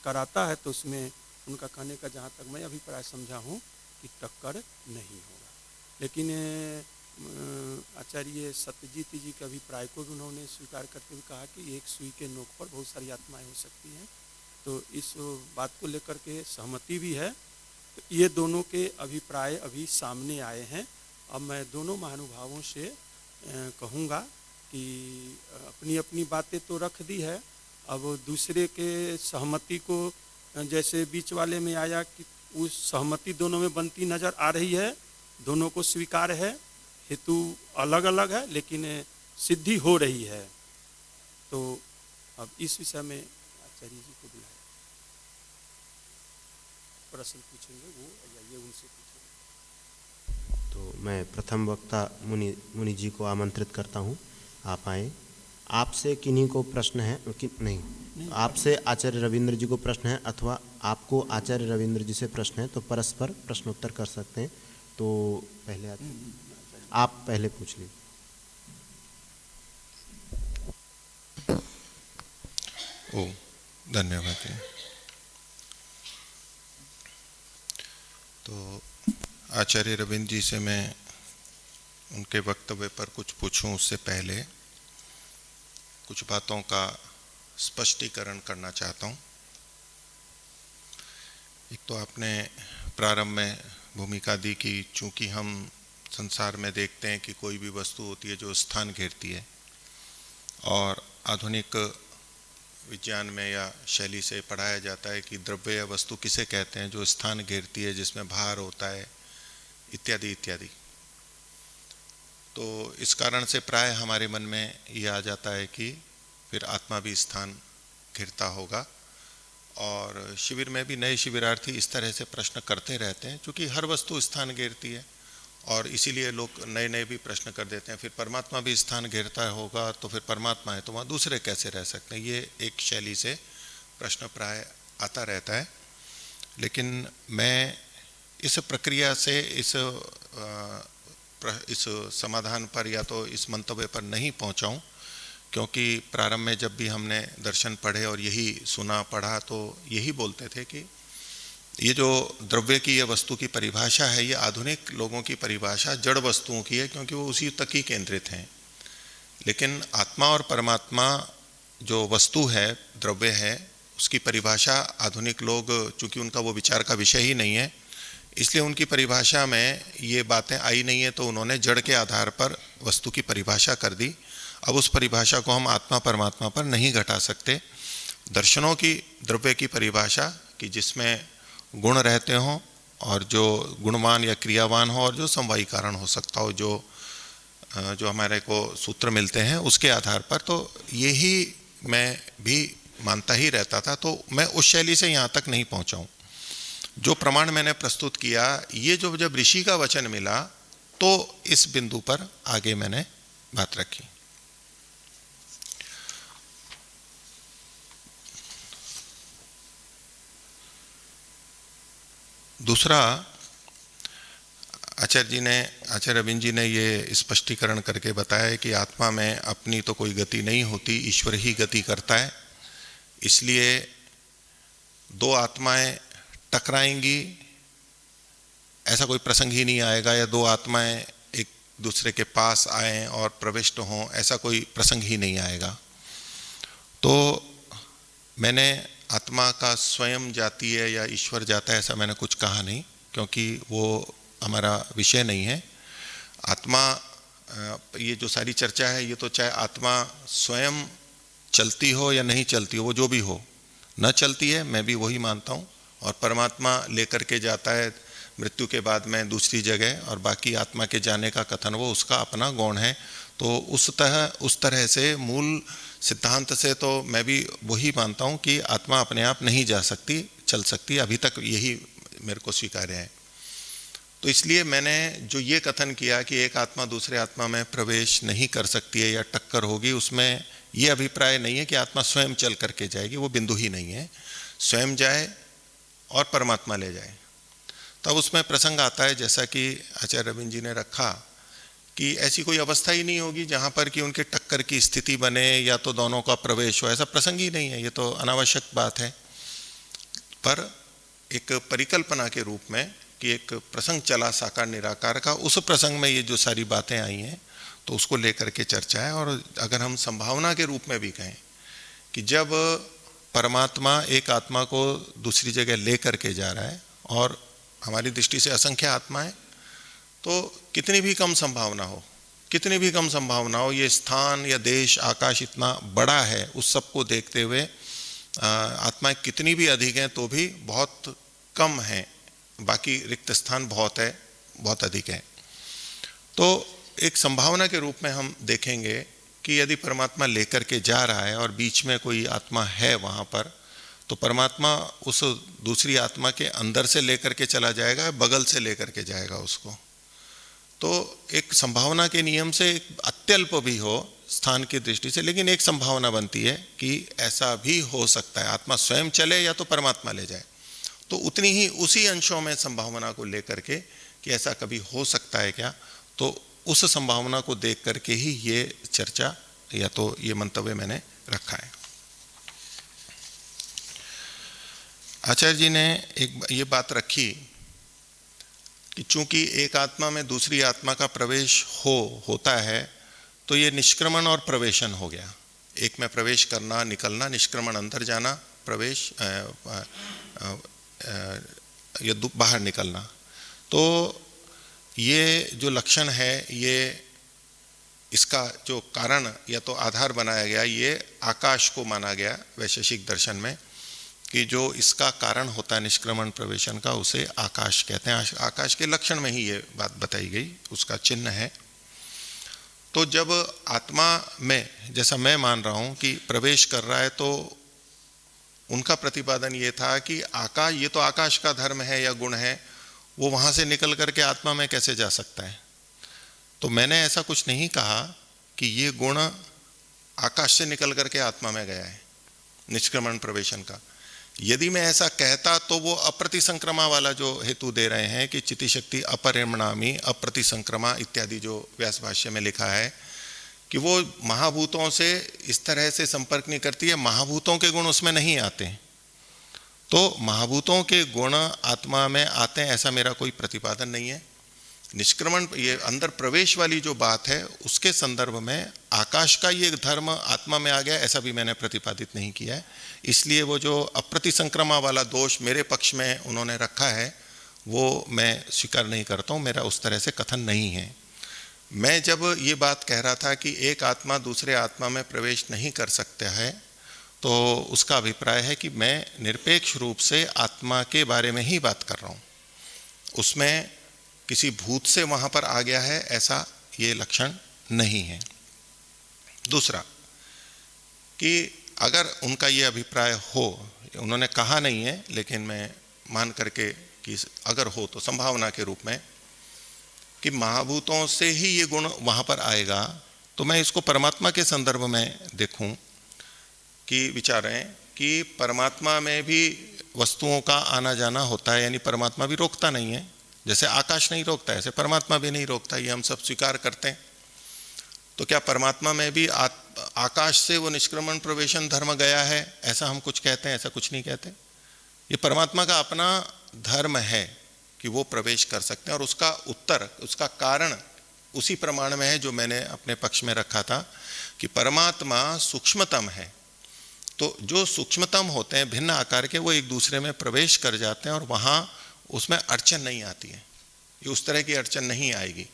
कराता है तो उसमें उनका कहने का जहाँ तक मैं अभिप्राय समझा हूँ कि टक्कर नहीं होगा। लेकिन आचार्य सत्यजीत जी के अभिप्राय को भी उन्होंने स्वीकार करते हुए कहा कि एक सुई के नोक पर बहुत सारी आत्माएं हो सकती हैं। तो इस बात को लेकर के सहमति भी है। तो ये दोनों के अभिप्राय अभी सामने आए हैं। अब मैं दोनों महानुभावों से कहूँगा कि अपनी अपनी बातें तो रख दी है, अब दूसरे के सहमति को जैसे बीच वाले में आया कि उस सहमति दोनों में बनती नज़र आ रही है, दोनों को स्वीकार है, हेतु अलग अलग है लेकिन सिद्धि हो रही है। तो अब इस विषय में आचार्य जी को बुलाया, प्रश्न पूछेंगे वो या ये उनसे पूछेंगे। तो मैं प्रथम वक्ता मुनि जी को आमंत्रित करता हूँ, आप आए। आपसे किन्हीं को प्रश्न है कि नहीं, आपसे आचार्य रविंद्र जी को प्रश्न है अथवा आपको आचार्य रविंद्र जी से प्रश्न है तो परस्पर प्रश्नोत्तर कर सकते हैं। तो पहले आप पहले पूछ लीजिए। ओ धन्यवाद। तो आचार्य रविंद्र जी से मैं उनके वक्तव्य पर कुछ पूछूं उससे पहले कुछ बातों का स्पष्टीकरण करना चाहता हूं। एक तो आपने प्रारंभ में भूमिका दी कि चूंकि हम संसार में देखते हैं कि कोई भी वस्तु होती है जो स्थान घेरती है, और आधुनिक विज्ञान में या शैली से पढ़ाया जाता है कि द्रव्य या वस्तु किसे कहते हैं जो स्थान घेरती है, जिसमें भार होता है इत्यादि इत्यादि। तो इस कारण से प्राय हमारे मन में ये आ जाता है कि फिर आत्मा भी स्थान घेरता होगा। और शिविर में भी नए शिविरार्थी इस तरह से प्रश्न करते रहते हैं, क्योंकि हर वस्तु स्थान घेरती है और इसीलिए लोग नए नए भी प्रश्न कर देते हैं। फिर परमात्मा भी स्थान घेरता होगा तो फिर परमात्मा है तो वहाँ दूसरे कैसे रह सकते हैं, ये एक शैली से प्रश्न प्राय आता रहता है। लेकिन मैं इस प्रक्रिया से इस समाधान पर या तो इस मंतव्य पर नहीं पहुँचाऊँ, क्योंकि प्रारंभ में जब भी हमने दर्शन पढ़े और यही सुना पढ़ा तो यही बोलते थे कि ये जो द्रव्य की ये वस्तु की परिभाषा है ये आधुनिक लोगों की परिभाषा जड़ वस्तुओं की है, क्योंकि वो उसी तक ही केंद्रित हैं। लेकिन आत्मा और परमात्मा जो वस्तु है, द्रव्य है, उसकी परिभाषा आधुनिक लोग, चूँकि उनका वो विचार का विषय ही नहीं है, इसलिए उनकी परिभाषा में ये बातें आई नहीं है, तो उन्होंने जड़ के आधार पर वस्तु की परिभाषा कर दी। अब उस परिभाषा को हम आत्मा परमात्मा पर नहीं घटा सकते। दर्शनों की द्रव्य की परिभाषा कि जिसमें गुण रहते हों और जो गुणवान या क्रियावान हो और जो समवायी कारण हो सकता हो, जो हमारे को सूत्र मिलते हैं उसके आधार पर, तो यही मैं भी मानता ही रहता था। तो मैं उस शैली से यहाँ तक नहीं पहुँचा हूँ। जो प्रमाण मैंने प्रस्तुत किया, ये जब ऋषि का वचन मिला तो इस बिंदु पर आगे मैंने बात रखी। दूसरा, आचार्य रविंद्र जी ने ये स्पष्टीकरण करके बताया कि आत्मा में अपनी तो कोई गति नहीं होती, ईश्वर ही गति करता है। इसलिए दो आत्माएं टकराएंगी ऐसा कोई प्रसंग ही नहीं आएगा, या दो आत्माएं एक दूसरे के पास आएं और प्रविष्ट हों, ऐसा कोई प्रसंग ही नहीं आएगा। तो मैंने आत्मा का स्वयं जाती है या ईश्वर जाता है ऐसा मैंने कुछ कहा नहीं, क्योंकि वो हमारा विषय नहीं है। आत्मा, ये जो सारी चर्चा है ये तो चाहे आत्मा स्वयं चलती हो या नहीं चलती हो, वो जो भी हो, न चलती है मैं भी वही मानता हूँ, और परमात्मा लेकर के जाता है मृत्यु के बाद में दूसरी जगह, और बाकी आत्मा के जाने का कथन वो उसका अपना गौण है। तो उस तरह से मूल सिद्धांत से तो मैं भी वही मानता हूँ कि आत्मा अपने आप नहीं जा सकती, चल सकती, अभी तक यही मेरे को स्वीकार्य है। तो इसलिए मैंने जो ये कथन किया कि एक आत्मा दूसरे आत्मा में प्रवेश नहीं कर सकती है या टक्कर होगी, उसमें ये अभिप्राय नहीं है कि आत्मा स्वयं चल करके जाएगी, वो बिंदु ही नहीं है। स्वयं जाए और परमात्मा ले जाए। तब उसमें प्रसंग आता है, जैसा कि आचार्य रविंद्र जी ने रखा, कि ऐसी कोई अवस्था ही नहीं होगी जहाँ पर कि उनके टक्कर की स्थिति बने या तो दोनों का प्रवेश हो, ऐसा प्रसंग ही नहीं है, ये तो अनावश्यक बात है। पर एक परिकल्पना के रूप में कि एक प्रसंग चला साकार निराकार का, उस प्रसंग में ये जो सारी बातें आई हैं तो उसको लेकर के चर्चा है। और अगर हम संभावना के रूप में भी कहें कि जब परमात्मा एक आत्मा को दूसरी जगह ले करके जा रहा है और हमारी दृष्टि से असंख्य आत्मा है, तो कितनी भी कम संभावना हो, ये स्थान या देश आकाश इतना बड़ा है, उस सब को देखते हुए आत्माएं कितनी भी अधिक हैं तो भी बहुत कम हैं, बाकी रिक्त स्थान बहुत है, बहुत अधिक है। तो एक संभावना के रूप में हम देखेंगे कि यदि परमात्मा लेकर के जा रहा है और बीच में कोई आत्मा है वहाँ पर, तो परमात्मा उस दूसरी आत्मा के अंदर से लेकर के चला जाएगा, बगल से लेकर के जाएगा उसको। तो एक संभावना के नियम से अत्यल्प भी हो स्थान की दृष्टि से, लेकिन एक संभावना बनती है कि ऐसा भी हो सकता है, आत्मा स्वयं चले या तो परमात्मा ले जाए। तो उतनी ही उसी अंशों में संभावना को लेकर के कि ऐसा कभी हो सकता है क्या, तो उस संभावना को देख करके ही ये चर्चा या तो ये मंतव्य मैंने रखा है। आचार्य जी ने एक ये बात रखी कि चूंकि एक आत्मा में दूसरी आत्मा का प्रवेश होता है तो ये निष्क्रमण और प्रवेशन हो गया। एक में प्रवेश करना, निकलना, निष्क्रमण अंदर जाना, प्रवेश या बाहर निकलना। तो ये जो लक्षण है, ये इसका जो कारण या तो आधार बनाया गया, ये आकाश को माना गया वैशेषिक दर्शन में, कि जो इसका कारण होता है निष्क्रमण प्रवेशन का, उसे आकाश कहते हैं। आकाश के लक्षण में ही ये बात बताई गई, उसका चिन्ह है। तो जब आत्मा में, जैसा मैं मान रहा हूं कि प्रवेश कर रहा है, तो उनका प्रतिपादन ये था कि आकाश, ये तो आकाश का धर्म है या गुण है, वो वहां से निकल करके आत्मा में कैसे जा सकता है। तो मैंने ऐसा कुछ नहीं कहा कि ये गुण आकाश से निकल करके आत्मा में गया है निष्क्रमण प्रवेशन का। यदि मैं ऐसा कहता तो वो अप्रतिसंक्रमा वाला जो हेतु दे रहे हैं कि चिति शक्ति अपरिणामी अप्रतिसंक्रमा इत्यादि जो व्यास भाष्य में लिखा है कि वो महाभूतों से इस तरह से संपर्क नहीं करती है, महाभूतों के गुण उसमें नहीं आते। तो महाभूतों के गुण आत्मा में आते हैं, ऐसा मेरा कोई प्रतिपादन नहीं है। निष्क्रमण, ये अंदर प्रवेश वाली जो बात है, उसके संदर्भ में आकाश का ये धर्म आत्मा में आ गया, ऐसा भी मैंने प्रतिपादित नहीं किया है। इसलिए वो जो अप्रतिसंक्रमा वाला दोष मेरे पक्ष में उन्होंने रखा है, वो मैं स्वीकार नहीं करता हूँ, मेरा उस तरह से कथन नहीं है। मैं जब ये बात कह रहा था कि एक आत्मा दूसरे आत्मा में प्रवेश नहीं कर सकता है, तो उसका अभिप्राय है कि मैं निरपेक्ष रूप से आत्मा के बारे में ही बात कर रहा हूँ, उसमें किसी भूत से वहां पर आ गया है ऐसा ये लक्षण नहीं है। दूसरा कि अगर उनका ये अभिप्राय हो, उन्होंने कहा नहीं है लेकिन मैं मान करके कि अगर हो तो संभावना के रूप में कि महाभूतों से ही ये गुण वहां पर आएगा, तो मैं इसको परमात्मा के संदर्भ में देखूं कि विचारें कि परमात्मा में भी वस्तुओं का आना जाना होता है, यानी परमात्मा भी रोकता नहीं है। जैसे आकाश नहीं रोकता है, ऐसे परमात्मा भी नहीं रोकता, ये हम सब स्वीकार करते हैं। तो क्या परमात्मा में भी आकाश से वो निष्क्रमण प्रवेशन धर्म गया है, ऐसा हम कुछ कहते हैं? ऐसा कुछ नहीं कहते। ये परमात्मा का अपना धर्म है कि वो प्रवेश कर सकते हैं, और उसका उत्तर, उसका कारण उसी प्रमाण में है जो मैंने अपने पक्ष में रखा था कि परमात्मा सूक्ष्मतम है। तो जो सूक्ष्मतम होते हैं भिन्न आकार के, वो एक दूसरे में प्रवेश कर जाते हैं और वहाँ उसमें अड़चन नहीं आती है, ये उस तरह की अड़चन नहीं आएगी।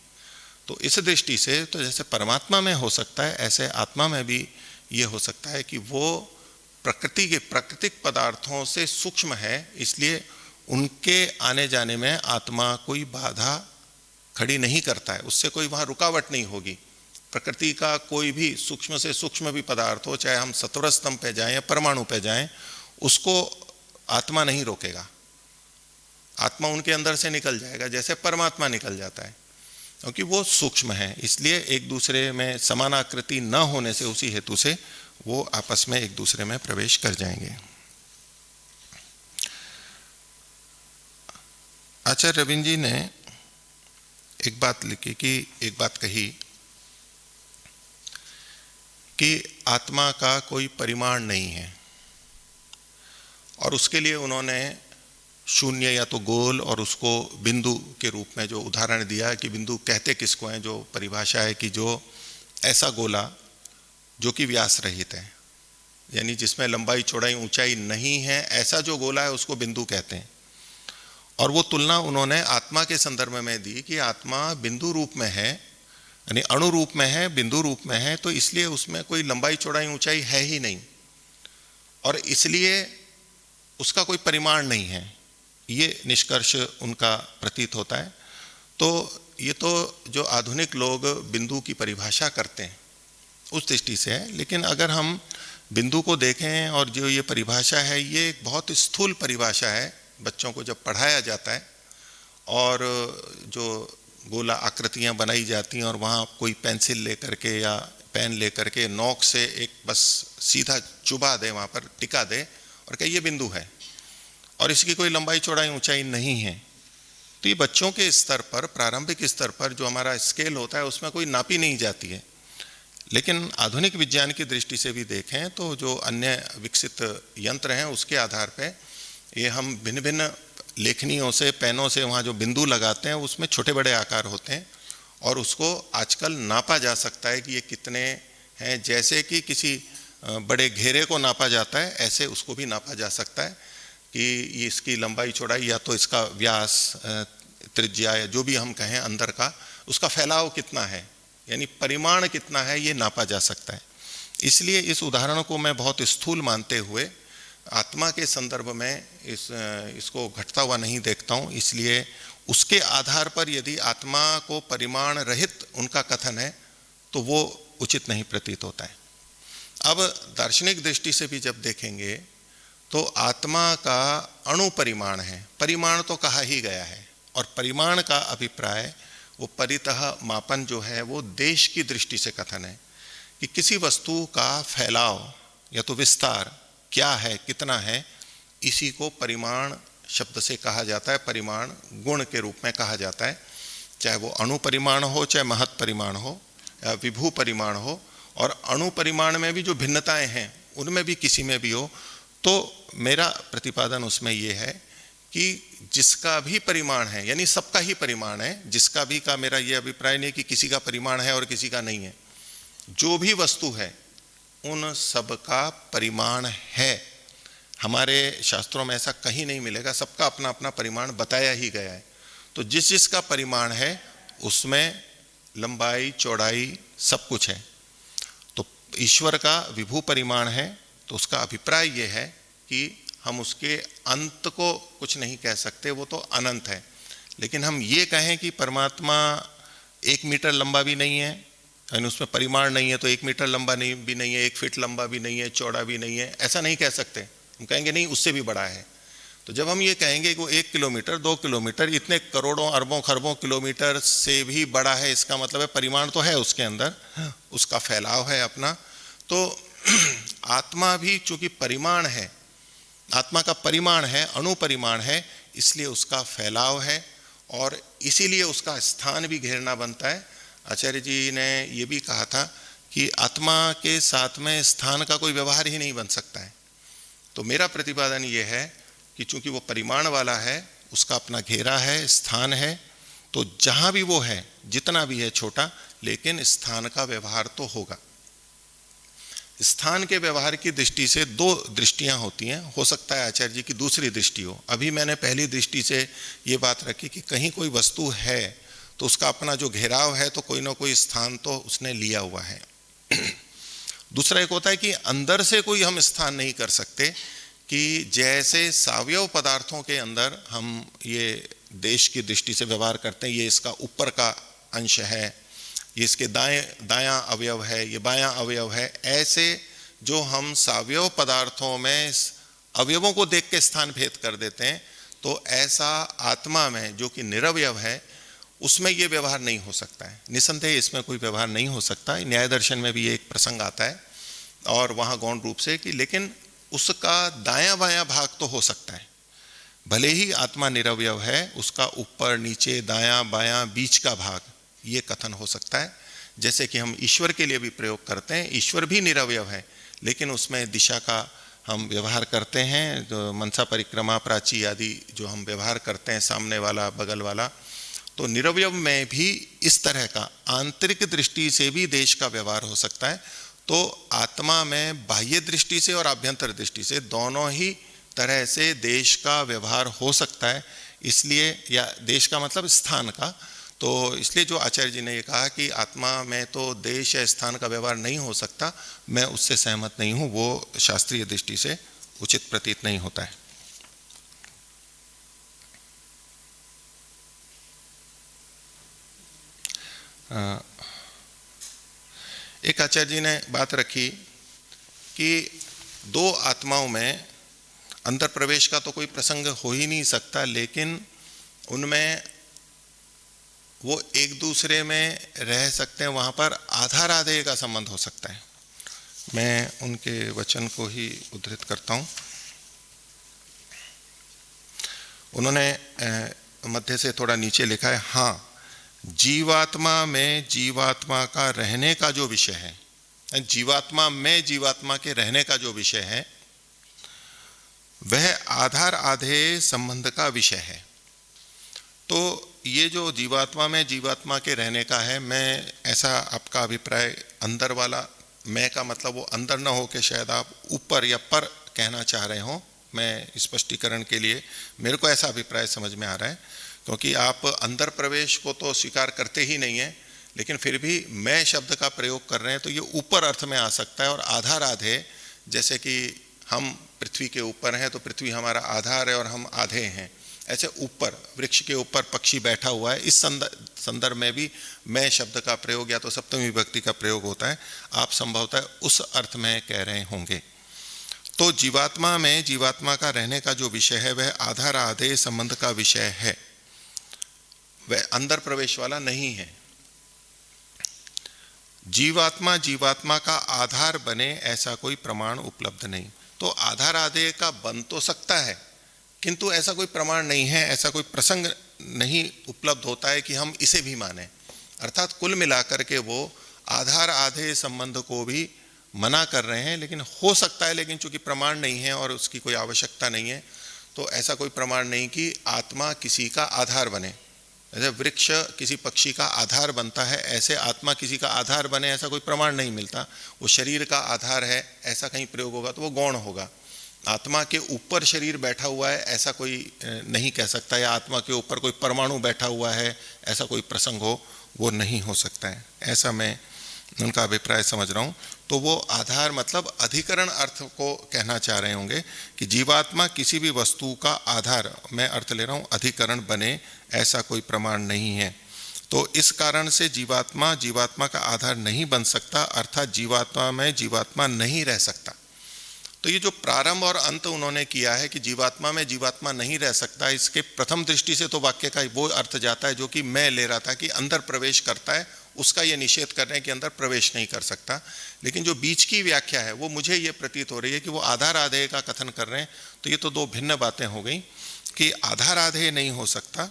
तो इस दृष्टि से तो जैसे परमात्मा में हो सकता है, ऐसे आत्मा में भी ये हो सकता है कि वो प्रकृति के प्राकृतिक पदार्थों से सूक्ष्म है, इसलिए उनके आने जाने में आत्मा कोई बाधा खड़ी नहीं करता है, उससे कोई वहाँ रुकावट नहीं होगी। प्रकृति का कोई भी सूक्ष्म से सूक्ष्म भी पदार्थ हो, चाहे हम सत्वर स्तंभ पे जाएं या परमाणु पे जाएं, उसको आत्मा नहीं रोकेगा। आत्मा उनके अंदर से निकल जाएगा जैसे परमात्मा निकल जाता है, क्योंकि वो सूक्ष्म है। इसलिए एक दूसरे में समानाकृति न होने से, उसी हेतु से वो आपस में एक दूसरे में प्रवेश कर जाएंगे। आचार्य रविन्द्र जी ने एक बात कही कि आत्मा का कोई परिमाण नहीं है, और उसके लिए उन्होंने शून्य या तो गोल और उसको बिंदु के रूप में जो उदाहरण दिया कि बिंदु कहते किसको हैं, जो परिभाषा है कि जो ऐसा गोला जो कि व्यास रहित है, यानी जिसमें लंबाई चौड़ाई ऊंचाई नहीं है, ऐसा जो गोला है उसको बिंदु कहते हैं। और वो तुलना उन्होंने आत्मा के संदर्भ में दी कि आत्मा बिंदु रूप में है, यानी अणु रूप में है, बिंदु रूप में है, तो इसलिए उसमें कोई लंबाई चौड़ाई ऊंचाई है ही नहीं, और इसलिए उसका कोई परिमाण नहीं है, ये निष्कर्ष उनका प्रतीत होता है। तो ये तो जो आधुनिक लोग बिंदु की परिभाषा करते हैं उस दृष्टि से है, लेकिन अगर हम बिंदु को देखें और जो ये परिभाषा है ये एक बहुत स्थूल परिभाषा है, बच्चों को जब पढ़ाया जाता है और जो गोला आकृतियां बनाई जाती हैं और वहाँ कोई पेंसिल लेकर के या पेन लेकर के नोक से एक बस सीधा चुभा दे, वहाँ पर टिका दे और कहे ये बिंदु है और इसकी कोई लंबाई चौड़ाई ऊंचाई नहीं है, तो ये बच्चों के स्तर पर, प्रारंभिक स्तर पर जो हमारा स्केल होता है उसमें कोई नापी नहीं जाती है। लेकिन आधुनिक विज्ञान की दृष्टि से भी देखें तो जो अन्य विकसित यंत्र हैं उसके आधार पे ये हम भिन्न भिन्न लेखनियों से, पेनों से वहाँ जो बिंदु लगाते हैं उसमें छोटे बड़े आकार होते हैं और उसको आजकल नापा जा सकता है कि ये कितने हैं। जैसे कि किसी बड़े घेरे को नापा जाता है ऐसे उसको भी नापा जा सकता है कि ये इसकी लंबाई चौड़ाई या तो इसका व्यास, त्रिज्या या जो भी हम कहें अंदर का, उसका फैलाव कितना है, यानी परिमाण कितना है, ये नापा जा सकता है। इसलिए इस उदाहरण को मैं बहुत स्थूल मानते हुए आत्मा के संदर्भ में इसको घटता हुआ नहीं देखता हूँ। इसलिए उसके आधार पर यदि आत्मा को परिमाण रहित उनका कथन है तो वो उचित नहीं प्रतीत होता है। अब दार्शनिक दृष्टि से भी जब देखेंगे तो आत्मा का अणु परिमाण है, परिमाण तो कहा ही गया है, और परिमाण का अभिप्राय वो परितः मापन जो है वो देश की दृष्टि से कथन है कि किसी वस्तु का फैलाव या तो विस्तार क्या है, कितना है, इसी को परिमाण शब्द से कहा जाता है, परिमाण गुण के रूप में कहा जाता है। चाहे वो अणु परिमाण हो, चाहे महत् परिमाण हो या विभू परिमाण हो, और अणु परिमाण में भी जो भिन्नताएं हैं उनमें भी किसी में भी हो, तो मेरा प्रतिपादन उसमें ये है कि जिसका भी परिमाण है, यानी सबका ही परिमाण है, जिसका भी का मेरा ये अभिप्राय नहीं कि किसी का परिमाण है और किसी का नहीं है, जो भी वस्तु है उन सब का परिमाण है। हमारे शास्त्रों में ऐसा कहीं नहीं मिलेगा, सबका अपना अपना परिमाण बताया ही गया है। तो जिस जिसका परिमाण है उसमें लंबाई चौड़ाई सब कुछ है। तो ईश्वर का विभू परिमाण है तो उसका अभिप्राय ये है कि हम उसके अंत को कुछ नहीं कह सकते, वो तो अनंत है। लेकिन हम ये कहें कि परमात्मा 1 मीटर लंबा भी नहीं है, यानी उसमें परिमाण नहीं है, तो 1 मीटर लंबा नहीं भी नहीं है, 1 फीट लंबा भी नहीं है, चौड़ा भी नहीं है, ऐसा नहीं कह सकते। हम कहेंगे नहीं उससे भी बड़ा है। तो जब हम ये कहेंगे कि वो 1 किलोमीटर 2 किलोमीटर इतने करोड़ों अरबों खरबों किलोमीटर से भी बड़ा है, इसका मतलब है परिमाण तो है उसके अंदर, उसका फैलाव है अपना। तो आत्मा भी चूंकि परिमाण है, आत्मा का परिमाण है, अणु परिमाण है, इसलिए उसका फैलाव है और इसीलिए उसका स्थान भी घेरना बनता है। आचार्य जी ने ये भी कहा था कि आत्मा के साथ में स्थान का कोई व्यवहार ही नहीं बन सकता है। तो मेरा प्रतिपादन ये है कि चूंकि वो परिमाण वाला है, उसका अपना घेरा है, स्थान है, तो जहाँ भी वो है, जितना भी है छोटा, लेकिन स्थान का व्यवहार तो होगा। स्थान के व्यवहार की दृष्टि से 2 दृष्टियां होती हैं। हो सकता है आचार्य जी की दूसरी दृष्टि हो। अभी मैंने पहली दृष्टि से ये बात रखी कि कहीं कोई वस्तु है तो उसका अपना जो घेराव है तो कोई ना कोई स्थान तो उसने लिया हुआ है। दूसरा एक होता है कि अंदर से कोई हम स्थान नहीं कर सकते, कि जैसे सावयव पदार्थों के अंदर हम ये देश की दृष्टि से व्यवहार करते हैं, ये इसका ऊपर का अंश है, ये इसके दायां अवयव है, ये बायां अवयव है, ऐसे जो हम सावयव पदार्थों में अवयवों को देख के स्थान भेद कर देते हैं, तो ऐसा आत्मा में जो कि निरवयव है उसमें ये व्यवहार नहीं हो सकता है। निसंदेह इसमें कोई व्यवहार नहीं हो सकता। न्याय दर्शन में भी एक प्रसंग आता है और वहाँ गौण रूप से कि लेकिन उसका दायां बायां भाग तो हो सकता है। भले ही आत्मा निरवयव है, उसका ऊपर नीचे दायां बायां बीच का भाग, ये कथन हो सकता है। जैसे कि हम ईश्वर के लिए भी प्रयोग करते हैं, ईश्वर भी निरवयव है, लेकिन उसमें दिशा का हम व्यवहार करते हैं, जो मनसा परिक्रमा प्राची आदि जो हम व्यवहार करते हैं, सामने वाला बगल वाला, तो निरवयव में भी इस तरह का आंतरिक दृष्टि से भी देश का व्यवहार हो सकता है। तो आत्मा में बाह्य दृष्टि से और आभ्यंतर दृष्टि से दोनों ही तरह से देश का व्यवहार हो सकता है। इसलिए, या देश का मतलब स्थान का, तो इसलिए जो आचार्य जी ने ये कहा कि आत्मा में तो देश या स्थान का व्यवहार नहीं हो सकता, मैं उससे सहमत नहीं हूँ, वो शास्त्रीय दृष्टि से उचित प्रतीत नहीं होता है। एक आचार्य जी ने बात रखी कि दो आत्माओं में अंतर प्रवेश का तो कोई प्रसंग हो ही नहीं सकता, लेकिन उनमें वो एक दूसरे में रह सकते हैं, वहाँ पर आधार आधेय का संबंध हो सकता है। मैं उनके वचन को ही उद्धृत करता हूँ। उन्होंने मध्य से थोड़ा नीचे लिखा है, हाँ, जीवात्मा में जीवात्मा का रहने का जो विषय है, जीवात्मा में जीवात्मा के रहने का जो विषय है, वह आधार आधेय संबंध का विषय है। तो ये जो जीवात्मा में जीवात्मा के रहने का है, मैं ऐसा आपका अभिप्राय अंदर वाला, मैं का मतलब वो अंदर न हो के शायद आप ऊपर या पर कहना चाह रहे हो। मैं स्पष्टीकरण के लिए, मेरे को ऐसा अभिप्राय समझ में आ रहा है, क्योंकि आप अंदर प्रवेश को तो स्वीकार करते ही नहीं है, लेकिन फिर भी मैं शब्द का प्रयोग कर रहे हैं, तो ये ऊपर अर्थ में आ सकता है। और आधार आधे, जैसे कि हम पृथ्वी के ऊपर हैं तो पृथ्वी हमारा आधार है और हम आधे हैं, ऐसे ऊपर वृक्ष के ऊपर पक्षी बैठा हुआ है, इस संदर्भ में भी मैं शब्द का प्रयोग या तो सप्तमी विभक्ति का प्रयोग होता है। आप संभवतः उस अर्थ में कह रहे होंगे। तो जीवात्मा में जीवात्मा का रहने का जो विषय है, वह आधार आधेय संबंध का विषय है, वह अंदर प्रवेश वाला नहीं है। जीवात्मा जीवात्मा का आधार बने, ऐसा कोई प्रमाण उपलब्ध नहीं। तो आधार आधेय का बन तो सकता है, किंतु ऐसा कोई प्रमाण नहीं है, ऐसा कोई प्रसंग नहीं उपलब्ध होता है कि हम इसे भी माने। अर्थात कुल मिलाकर के वो आधार आधेय संबंध को भी मना कर रहे हैं, लेकिन हो सकता है, लेकिन चूंकि प्रमाण नहीं है और उसकी कोई आवश्यकता नहीं है, तो ऐसा कोई प्रमाण नहीं कि आत्मा किसी का आधार बने। जैसे वृक्ष किसी पक्षी का आधार बनता है, ऐसे आत्मा किसी का आधार बने, ऐसा कोई प्रमाण नहीं मिलता। वो शरीर का आधार है, ऐसा कहीं प्रयोग होगा तो वो गौण होगा। आत्मा के ऊपर शरीर बैठा हुआ है, ऐसा कोई नहीं कह सकता, या आत्मा के ऊपर कोई परमाणु बैठा हुआ है, ऐसा कोई प्रसंग हो, वो नहीं हो सकता है। ऐसा मैं उनका अभिप्राय समझ रहा हूँ। तो वो आधार मतलब अधिकरण अर्थ को कहना चाह रहे होंगे कि जीवात्मा किसी भी वस्तु का आधार, मैं अर्थ ले रहा हूँ अधिकरण बने, ऐसा कोई प्रमाण नहीं है। तो इस कारण से जीवात्मा जीवात्मा का आधार नहीं बन सकता, अर्थात जीवात्मा में जीवात्मा नहीं रह सकता। तो ये जो प्रारंभ और अंत उन्होंने किया है कि जीवात्मा में जीवात्मा नहीं रह सकता, इसके प्रथम दृष्टि से तो वाक्य का वो अर्थ जाता है जो कि मैं ले रहा था कि अंदर प्रवेश करता है, उसका ये निषेध कर रहे हैं कि अंदर प्रवेश नहीं कर सकता। लेकिन जो बीच की व्याख्या है वो मुझे ये प्रतीत हो रही है कि वो आधार आधेय का कथन कर रहे हैं। तो ये तो दो भिन्न बातें हो गई कि आधार आधेय नहीं हो सकता,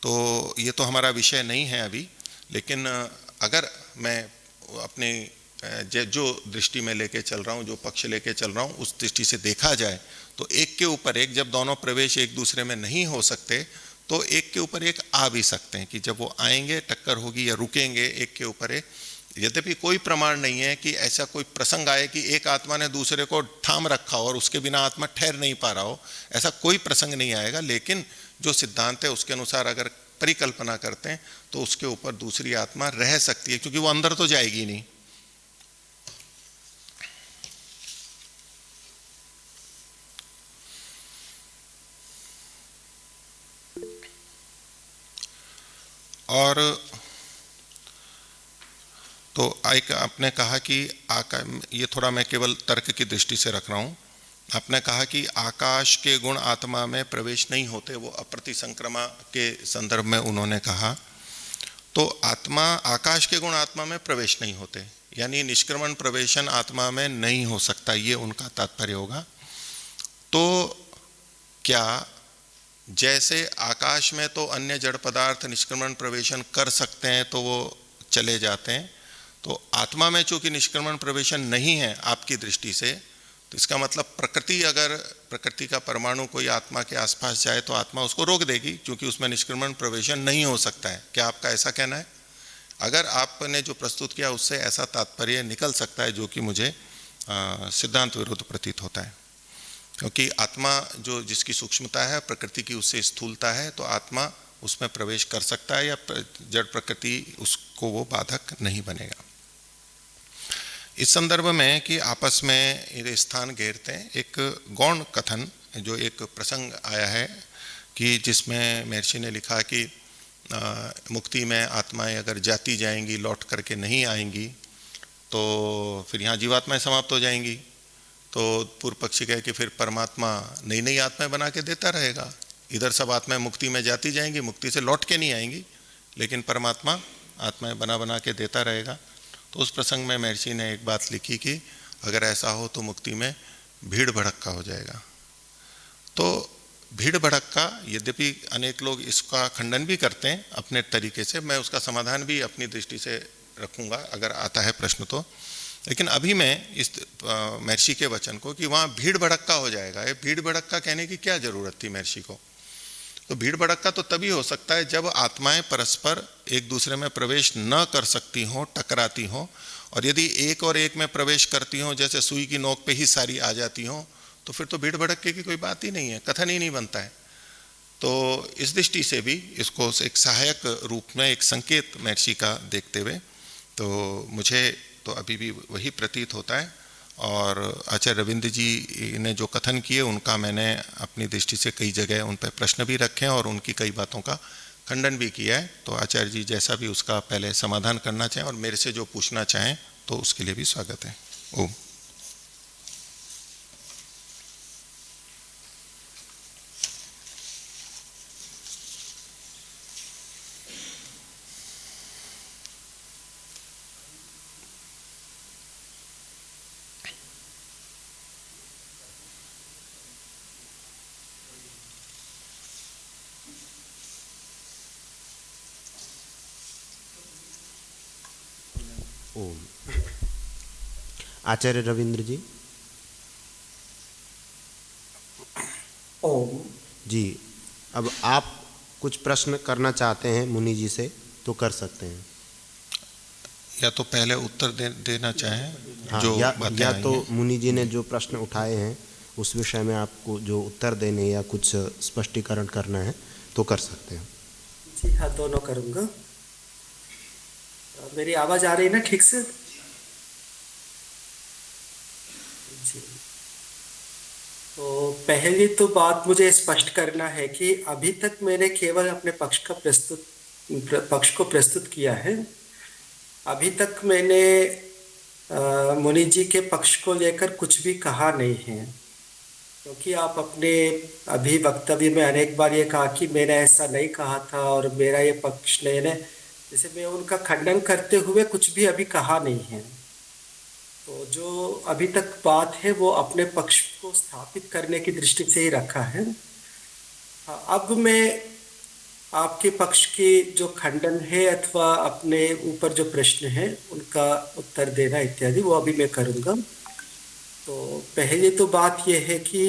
तो ये तो हमारा विषय नहीं है अभी। लेकिन अगर मैं अपनी जो दृष्टि में लेके चल रहा हूँ, जो पक्ष लेके चल रहा हूँ, उस दृष्टि से देखा जाए तो एक के ऊपर एक, जब दोनों प्रवेश एक दूसरे में नहीं हो सकते तो एक के ऊपर एक आ भी सकते हैं कि जब वो आएंगे टक्कर होगी या रुकेंगे एक के ऊपर एक। यद्यपि कोई प्रमाण नहीं है कि ऐसा कोई प्रसंग आए कि एक आत्मा ने दूसरे को थाम रखा हो और उसके बिना आत्मा ठहर नहीं पा रहा हो, ऐसा कोई प्रसंग नहीं आएगा। लेकिन जो सिद्धांत है उसके अनुसार अगर परिकल्पना करते हैं तो उसके ऊपर दूसरी आत्मा रह सकती है, क्योंकि वो अंदर तो जाएगी नहीं। और तो एक आपने कहा कि ये थोड़ा मैं केवल तर्क की दृष्टि से रख रहा हूँ। आपने कहा कि आकाश के गुण आत्मा में प्रवेश नहीं होते, वो अप्रतिसंक्रमा के संदर्भ में उन्होंने कहा। तो आकाश के गुण आत्मा में प्रवेश नहीं होते, यानी निष्क्रमण प्रवेशन आत्मा में नहीं हो सकता, ये उनका तात्पर्य होगा। तो क्या जैसे आकाश में तो अन्य जड़ पदार्थ निष्क्रमण प्रवेशन कर सकते हैं तो वो चले जाते हैं, तो आत्मा में चूंकि निष्क्रमण प्रवेशन नहीं है आपकी दृष्टि से, तो इसका मतलब प्रकृति, अगर प्रकृति का परमाणु कोई आत्मा के आसपास जाए तो आत्मा उसको रोक देगी, क्योंकि उसमें निष्क्रमण प्रवेशन नहीं हो सकता है। क्या आपका ऐसा कहना है? अगर आपने जो प्रस्तुत किया उससे ऐसा तात्पर्य निकल सकता है, जो कि मुझे सिद्धांत विरुद्ध प्रतीत होता है, क्योंकि आत्मा जो जिसकी सूक्ष्मता है, प्रकृति की उससे स्थूलता है, तो आत्मा उसमें प्रवेश कर सकता है, या जड़ प्रकृति उसको वो बाधक नहीं बनेगा। इस संदर्भ में कि आपस में ये स्थान घेरते हैं, एक गौण कथन जो एक प्रसंग आया है कि जिसमें महर्षि ने लिखा कि मुक्ति में आत्माएं अगर जाती जाएंगी, लौट करके नहीं आएंगी, तो फिर यहाँ जीवात्माएं समाप्त हो जाएंगी। तो पूर्व पक्षी कहे कि फिर परमात्मा नई नई आत्माएं बना के देता रहेगा। इधर सब आत्माएं मुक्ति में जाती जाएंगी, मुक्ति से लौट के नहीं आएंगी, लेकिन परमात्मा आत्माएं बना बना के देता रहेगा। तो उस प्रसंग में महर्षि ने एक बात लिखी कि अगर ऐसा हो तो मुक्ति में भीड़ भड़क्का हो जाएगा। तो भीड़ भड़क्का, यद्यपि अनेक लोग इसका खंडन भी करते हैं अपने तरीके से, मैं उसका समाधान भी अपनी दृष्टि से रखूंगा अगर आता है प्रश्न तो, लेकिन अभी मैं इस महर्षि के वचन को कि वहाँ भीड़ भड़क्का हो जाएगा, ये भीड़ भड़क्का कहने की क्या जरूरत थी महर्षि को? तो भीड़ भड़क्का तो तभी हो सकता है जब आत्माएं परस्पर एक दूसरे में प्रवेश न कर सकती हों, टकराती हों, और यदि एक और एक में प्रवेश करती हों, जैसे सुई की नोक पे ही सारी आ जाती हों, तो फिर तो भीड़ भड़क्के की कोई बात ही नहीं है, कथन ही नहीं बनता है। तो इस दृष्टि से भी इसको एक सहायक रूप में, एक संकेत महर्षि का देखते हुए, तो मुझे तो अभी भी वही प्रतीत होता है। और आचार्य रविंद्र जी ने जो कथन किए उनका मैंने अपनी दृष्टि से कई जगह उन पर प्रश्न भी रखे हैं और उनकी कई बातों का खंडन भी किया है। तो आचार्य जी जैसा भी उसका पहले समाधान करना चाहें और मेरे से जो पूछना चाहें तो उसके लिए भी स्वागत है। ओम। ओम। आचार्य रविंद्र जी। ओम जी, अब आप कुछ प्रश्न करना चाहते हैं मुनि जी से तो कर सकते हैं, या तो पहले उत्तर देना चाहें। हाँ, जो या तो मुनि जी ने जो प्रश्न उठाए हैं उस विषय में आपको जो उत्तर देने या कुछ स्पष्टीकरण करना है तो कर सकते हैं। जी हाँ, दोनों करूँगा। मेरी आवाज़ आ रही है ना ठीक से? जी, तो पहली तो बात मुझे स्पष्ट करना है कि अभी तक मैंने केवल अपने पक्ष को प्रस्तुत किया है। अभी तक मैंने मुनि जी के पक्ष को लेकर कुछ भी कहा नहीं है, क्योंकि आप अपने अभी वक्तव्य में अनेक बार ये कहा कि मैंने ऐसा नहीं कहा था और मेरा ये पक्ष नहीं है, जैसे मैं उनका खंडन करते हुए कुछ भी अभी कहा नहीं है। तो जो अभी तक बात है वो अपने पक्ष को स्थापित करने की दृष्टि से ही रखा है। हाँ, अब मैं आपके पक्ष की जो खंडन है अथवा अपने ऊपर जो प्रश्न है उनका उत्तर देना इत्यादि वो अभी मैं करूँगा। तो पहले तो बात यह है कि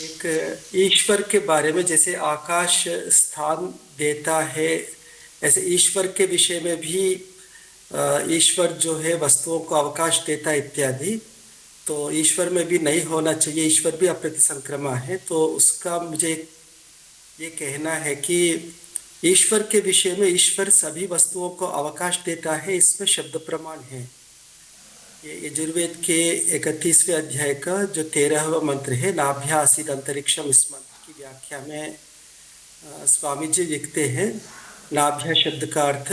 एक ईश्वर के बारे में, जैसे आकाश स्थान देता है, ऐसे ईश्वर के विषय में भी ईश्वर जो है वस्तुओं को अवकाश देता इत्यादि, तो ईश्वर में भी नहीं होना चाहिए, ईश्वर भी अप्रतिसंक्रमा है। तो उसका मुझे ये कहना है कि ईश्वर के विषय में ईश्वर सभी वस्तुओं को अवकाश देता है, इसमें शब्द प्रमाण है। ये यजुर्वेद के 31वें अध्याय का जो 13वां मंत्र है, नाभ्यासीद अंतरिक्षम, इस मंत्र की व्याख्या में स्वामी जी लिखते हैं, नाभ्या शब्द का अर्थ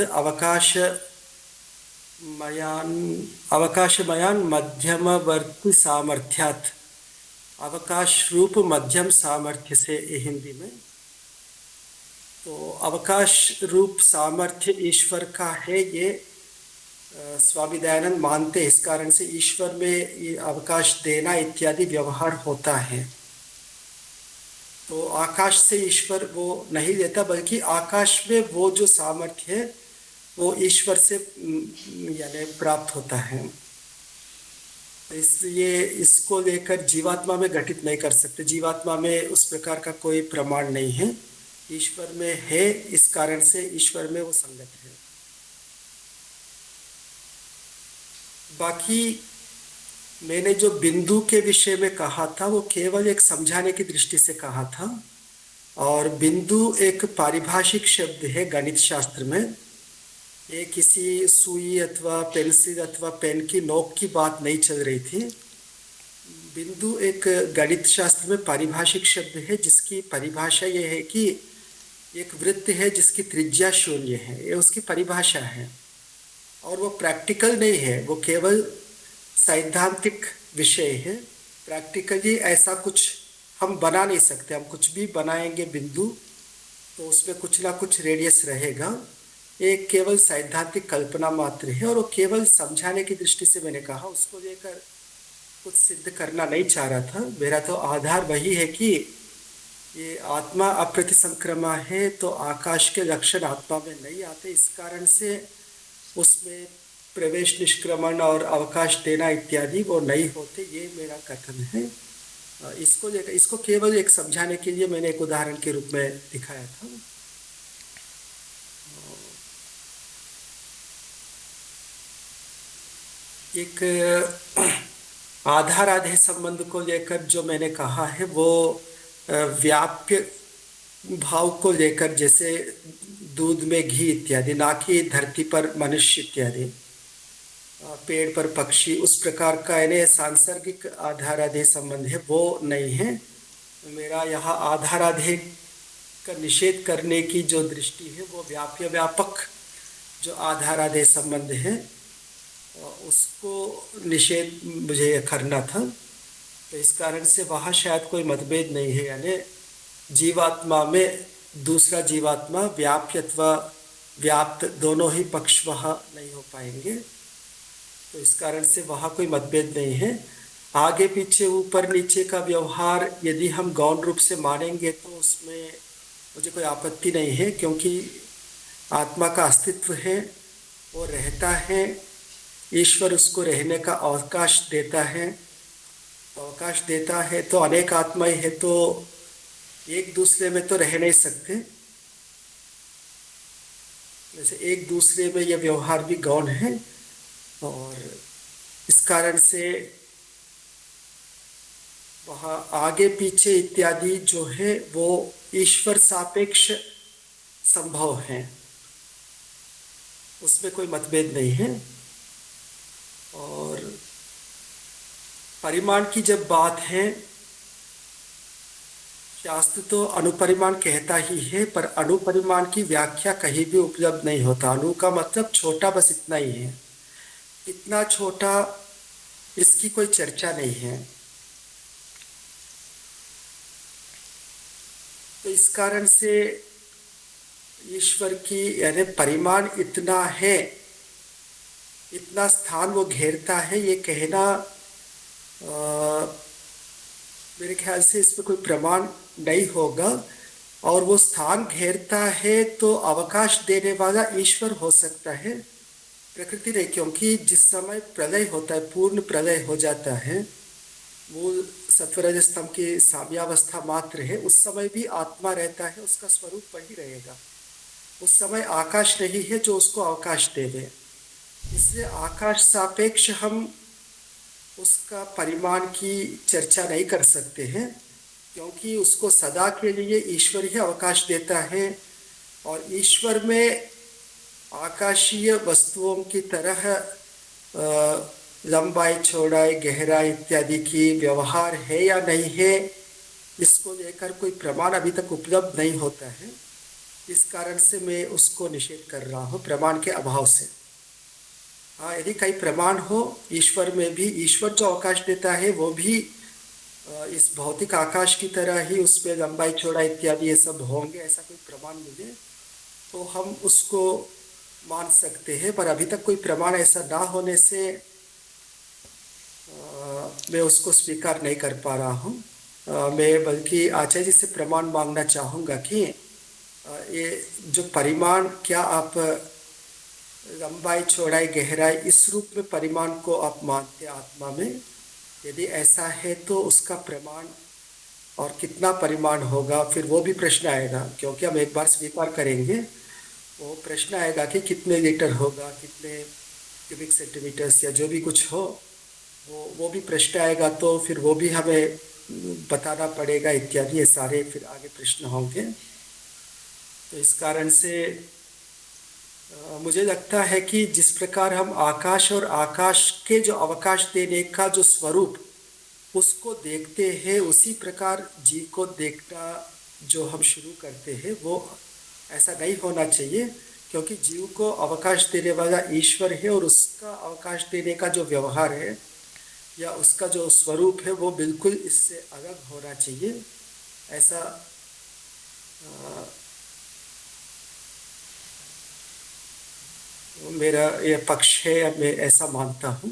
अवकाशमयान मध्यमवर्ती सामर्थ्यात्, अवकाश रूप मध्यम सामर्थ्य से हिंदी में। तो अवकाश रूप सामर्थ्य ईश्वर का है, ये स्वामी दयानंद मानते हैं, इस कारण से ईश्वर में ये अवकाश देना इत्यादि व्यवहार होता है। तो आकाश से ईश्वर वो नहीं देता, बल्कि आकाश में वो जो सामर्थ्य है वो ईश्वर से यानी प्राप्त होता है। इसलिए इसको लेकर जीवात्मा में घटित नहीं कर सकते। जीवात्मा में उस प्रकार का कोई प्रमाण नहीं है, ईश्वर में है, इस कारण से ईश्वर में वो संगत है। बाकी मैंने जो बिंदु के विषय में कहा था वो केवल एक समझाने की दृष्टि से कहा था, और बिंदु एक पारिभाषिक शब्द है गणित शास्त्र में। ये किसी सुई अथवा पेंसिल अथवा पेन की नोक की बात नहीं चल रही थी। बिंदु एक गणित शास्त्र में पारिभाषिक शब्द है, जिसकी परिभाषा ये है कि एक वृत्त है जिसकी त्रिज्या 0 है, ये उसकी परिभाषा है। और वो प्रैक्टिकल नहीं है, वो केवल सैद्धांतिक विषय है। प्रैक्टिकली ऐसा कुछ हम बना नहीं सकते। हम कुछ भी बनाएंगे बिंदु तो उसमें कुछ ना कुछ रेडियस रहेगा। एक केवल सैद्धांतिक कल्पना मात्र है, और वो केवल समझाने की दृष्टि से मैंने कहा, उसको लेकर कुछ सिद्ध करना नहीं चाह रहा था। मेरा तो आधार वही है कि ये आत्मा अप्रतिसंक्रमा है, तो आकाश के लक्षण आत्मा में नहीं आते, इस कारण से उसमें प्रवेश निष्क्रमण और अवकाश देना इत्यादि वो नहीं होते, ये मेरा कथन है। इसको लेकर, इसको केवल एक समझाने के लिए मैंने एक उदाहरण के रूप में दिखाया था। एक आधार आधे संबंध को लेकर जो मैंने कहा है वो व्याप्य भाव को लेकर, जैसे दूध में घी इत्यादि, ना कि धरती पर मनुष्य इत्यादि, पेड़ पर पक्षी, उस प्रकार का यानी सांसर्गिक आधाराधेय संबंध है, वो नहीं है। मेरा यहाँ आधाराधेय का निषेध करने की जो दृष्टि है वो व्याप्य व्यापक जो आधाराधेय संबंध है उसको निषेध मुझे करना था। तो इस कारण से वहाँ शायद कोई मतभेद नहीं है, यानी जीवात्मा में दूसरा जीवात्मा व्याप्य अथवा व्याप्त दोनों ही पक्ष वहाँ नहीं हो पाएंगे। तो इस कारण से वहाँ कोई मतभेद नहीं है। आगे पीछे ऊपर नीचे का व्यवहार यदि हम गौण रूप से मानेंगे तो उसमें मुझे कोई आपत्ति नहीं है, क्योंकि आत्मा का अस्तित्व है, वो रहता है, ईश्वर उसको रहने का अवकाश देता है। अवकाश देता है तो अनेक आत्माएं हैं, तो एक दूसरे में तो रह नहीं सकते, जैसे एक दूसरे में यह व्यवहार भी गौण है। और इस कारण से वहाँ आगे पीछे इत्यादि जो है वो ईश्वर सापेक्ष संभव है, उसमें कोई मतभेद नहीं है। और परिमाण की जब बात है, शास्त्र तो अनुपरिमाण कहता ही है, पर अनुपरिमाण की व्याख्या कहीं भी उपलब्ध नहीं होता। अणु का मतलब छोटा, बस इतना ही है। इतना छोटा, इसकी कोई चर्चा नहीं है। तो इस कारण से ईश्वर की यानी परिमाण इतना है, इतना स्थान वो घेरता है, ये कहना मेरे ख्याल से इसमें कोई प्रमाण नहीं होगा। और वो स्थान घेरता है तो अवकाश देने वाला ईश्वर हो सकता है, प्रकृति नहीं, क्योंकि जिस समय प्रलय होता है, पूर्ण प्रलय हो जाता है, मूल सत्वरज स्तंभ की साम्यावस्था मात्र है, उस समय भी आत्मा रहता है, उसका स्वरूप वही रहेगा। उस समय आकाश नहीं है जो उसको अवकाश देवे, इसलिए आकाश सापेक्ष हम उसका परिमाण की चर्चा नहीं कर सकते हैं, क्योंकि उसको सदा के लिए ईश्वर ही अवकाश देता है। और ईश्वर में आकाशीय वस्तुओं की तरह लंबाई, चौड़ाई, गहराई इत्यादि की व्यवहार है या नहीं है, इसको लेकर कोई प्रमाण अभी तक उपलब्ध नहीं होता है। इस कारण से मैं उसको निषेध कर रहा हूँ, प्रमाण के अभाव से। हाँ, यदि कई प्रमाण हो ईश्वर में भी, ईश्वर जो अवकाश देता है वो भी इस भौतिक आकाश की तरह ही उसमें लंबाई, चौड़ाई इत्यादि ये सब होंगे, ऐसा कोई प्रमाण मिले तो हम उसको मान सकते हैं, पर अभी तक कोई प्रमाण ऐसा ना होने से मैं उसको स्वीकार नहीं कर पा रहा हूँ। मैं बल्कि आचार्य जी से प्रमाण मांगना चाहूँगा कि ये जो परिमाण, क्या आप लंबाई चौड़ाई गहराई इस रूप में परिमाण को आप मानते हैं आत्मा में? यदि ऐसा है तो उसका प्रमाण और कितना परिमाण होगा, फिर वो भी प्रश्न आएगा। क्योंकि हम एक बार स्वीकार करेंगे, वो प्रश्न आएगा कि कितने लीटर होगा, कितने क्यूबिक सेंटीमीटर्स या जो भी कुछ हो, वो भी प्रश्न आएगा। तो फिर वो भी हमें बताना पड़ेगा इत्यादि, ये सारे फिर आगे प्रश्न होंगे। तो इस कारण से मुझे लगता है कि जिस प्रकार हम आकाश और आकाश के जो अवकाश देने का जो स्वरूप उसको देखते हैं, उसी प्रकार जीव को देखना जो हम शुरू करते हैं वो ऐसा नहीं होना चाहिए। क्योंकि जीव को अवकाश देने वाला ईश्वर है और उसका अवकाश देने का जो व्यवहार है या उसका जो स्वरूप है वो बिल्कुल इससे अलग होना चाहिए। ऐसा मेरा ये पक्ष है, मैं ऐसा मानता हूँ।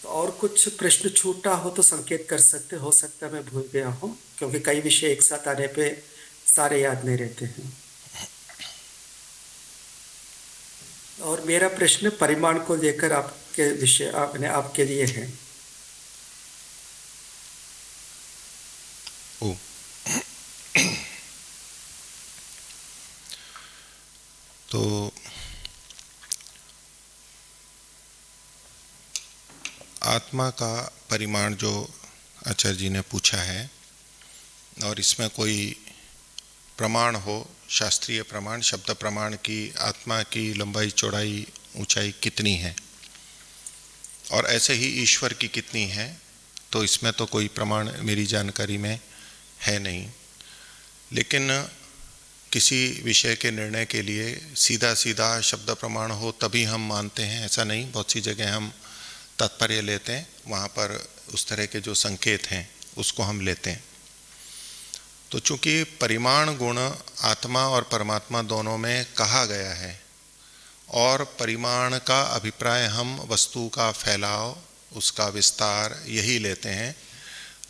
तो और कुछ प्रश्न छूटा हो तो संकेत कर सकते, हो सकता है मैं भूल गया हूँ, क्योंकि कई विषय एक साथ आने पे सारे याद नहीं रहते हैं। और मेरा प्रश्न परिमाण को लेकर आपके विषय आपके लिए है। तो आत्मा का परिमाण जो आचार्य जी ने पूछा है, और इसमें कोई प्रमाण हो, शास्त्रीय प्रमाण, शब्द प्रमाण की आत्मा की लंबाई चौड़ाई ऊंचाई कितनी है और ऐसे ही ईश्वर की कितनी है, तो इसमें तो कोई प्रमाण मेरी जानकारी में है नहीं। लेकिन किसी विषय के निर्णय के लिए सीधा सीधा शब्द प्रमाण हो तभी हम मानते हैं, ऐसा नहीं। बहुत सी जगह हम तात्पर्य लेते हैं, वहाँ पर उस तरह के जो संकेत हैं उसको हम लेते हैं। तो चूंकि परिमाण गुण आत्मा और परमात्मा दोनों में कहा गया है और परिमाण का अभिप्राय हम वस्तु का फैलाव, उसका विस्तार यही लेते हैं,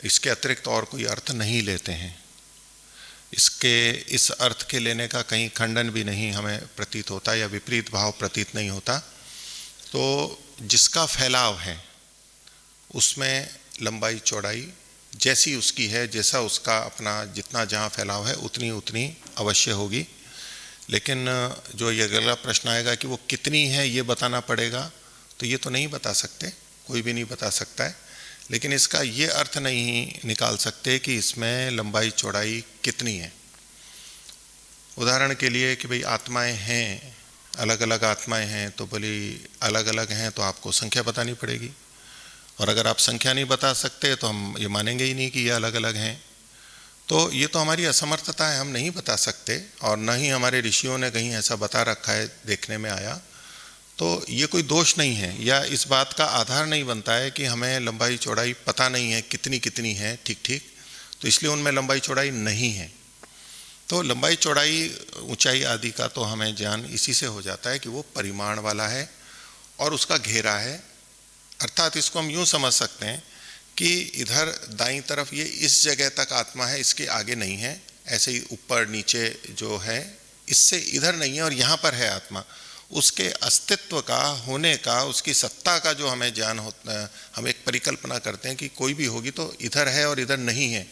इसके अतिरिक्त और कोई अर्थ नहीं लेते हैं। इस अर्थ के लेने का कहीं खंडन भी नहीं हमें प्रतीत होता या विपरीत भाव प्रतीत नहीं होता। तो जिसका फैलाव है उसमें लंबाई चौड़ाई जैसी उसकी है, जैसा उसका अपना जितना जहाँ फैलाव है उतनी अवश्य होगी। लेकिन जो ये अगला प्रश्न आएगा कि वो कितनी है ये बताना पड़ेगा, तो ये तो नहीं बता सकते, कोई भी नहीं बता सकता है। लेकिन इसका ये अर्थ नहीं निकाल सकते कि इसमें लंबाई चौड़ाई कितनी है। उदाहरण के लिए कि भाई आत्माएं हैं, अलग अलग आत्माएं हैं, तो बोली अलग अलग हैं तो आपको संख्या बतानी पड़ेगी, और अगर आप संख्या नहीं बता सकते तो हम ये मानेंगे ही नहीं कि ये अलग अलग हैं। तो ये तो हमारी असमर्थता है, हम नहीं बता सकते, और न ही हमारे ऋषियों ने कहीं ऐसा बता रखा है, देखने में आया। तो ये कोई दोष नहीं है या इस बात का आधार नहीं बनता है कि हमें लंबाई चौड़ाई पता नहीं है कितनी है ठीक, तो इसलिए उनमें लंबाई चौड़ाई नहीं है। तो लंबाई चौड़ाई ऊंचाई आदि का तो हमें ज्ञान इसी से हो जाता है कि वो परिमाण वाला है और उसका घेरा है। अर्थात इसको हम यूँ समझ सकते हैं कि इधर दाईं तरफ ये इस जगह तक आत्मा है, इसके आगे नहीं है, ऐसे ही ऊपर नीचे जो है इससे इधर नहीं है और यहाँ पर है आत्मा। उसके अस्तित्व का, होने का, उसकी सत्ता का जो हमें ज्ञान होता है, हम एक परिकल्पना करते हैं कि कोई भी होगी तो इधर है और इधर नहीं है।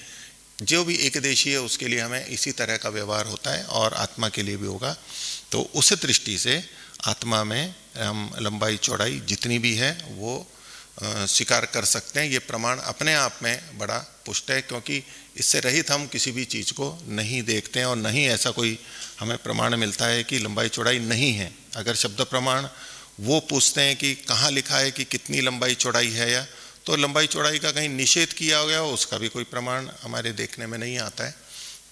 जो भी एकदेशी है उसके लिए हमें इसी तरह का व्यवहार होता है और आत्मा के लिए भी होगा। तो उस दृष्टि से आत्मा में हम लंबाई चौड़ाई जितनी भी है वो स्वीकार कर सकते हैं। ये प्रमाण अपने आप में बड़ा पुष्ट है, क्योंकि इससे रहित हम किसी भी चीज़ को नहीं देखते हैं और नहीं ऐसा कोई हमें प्रमाण मिलता है कि लंबाई चौड़ाई नहीं है। अगर शब्द प्रमाण वो पूछते हैं कि कहाँ लिखा है कि कितनी लंबाई चौड़ाई है, या तो लंबाई चौड़ाई का कहीं निषेध किया गया हो, उसका भी कोई प्रमाण हमारे देखने में नहीं आता है।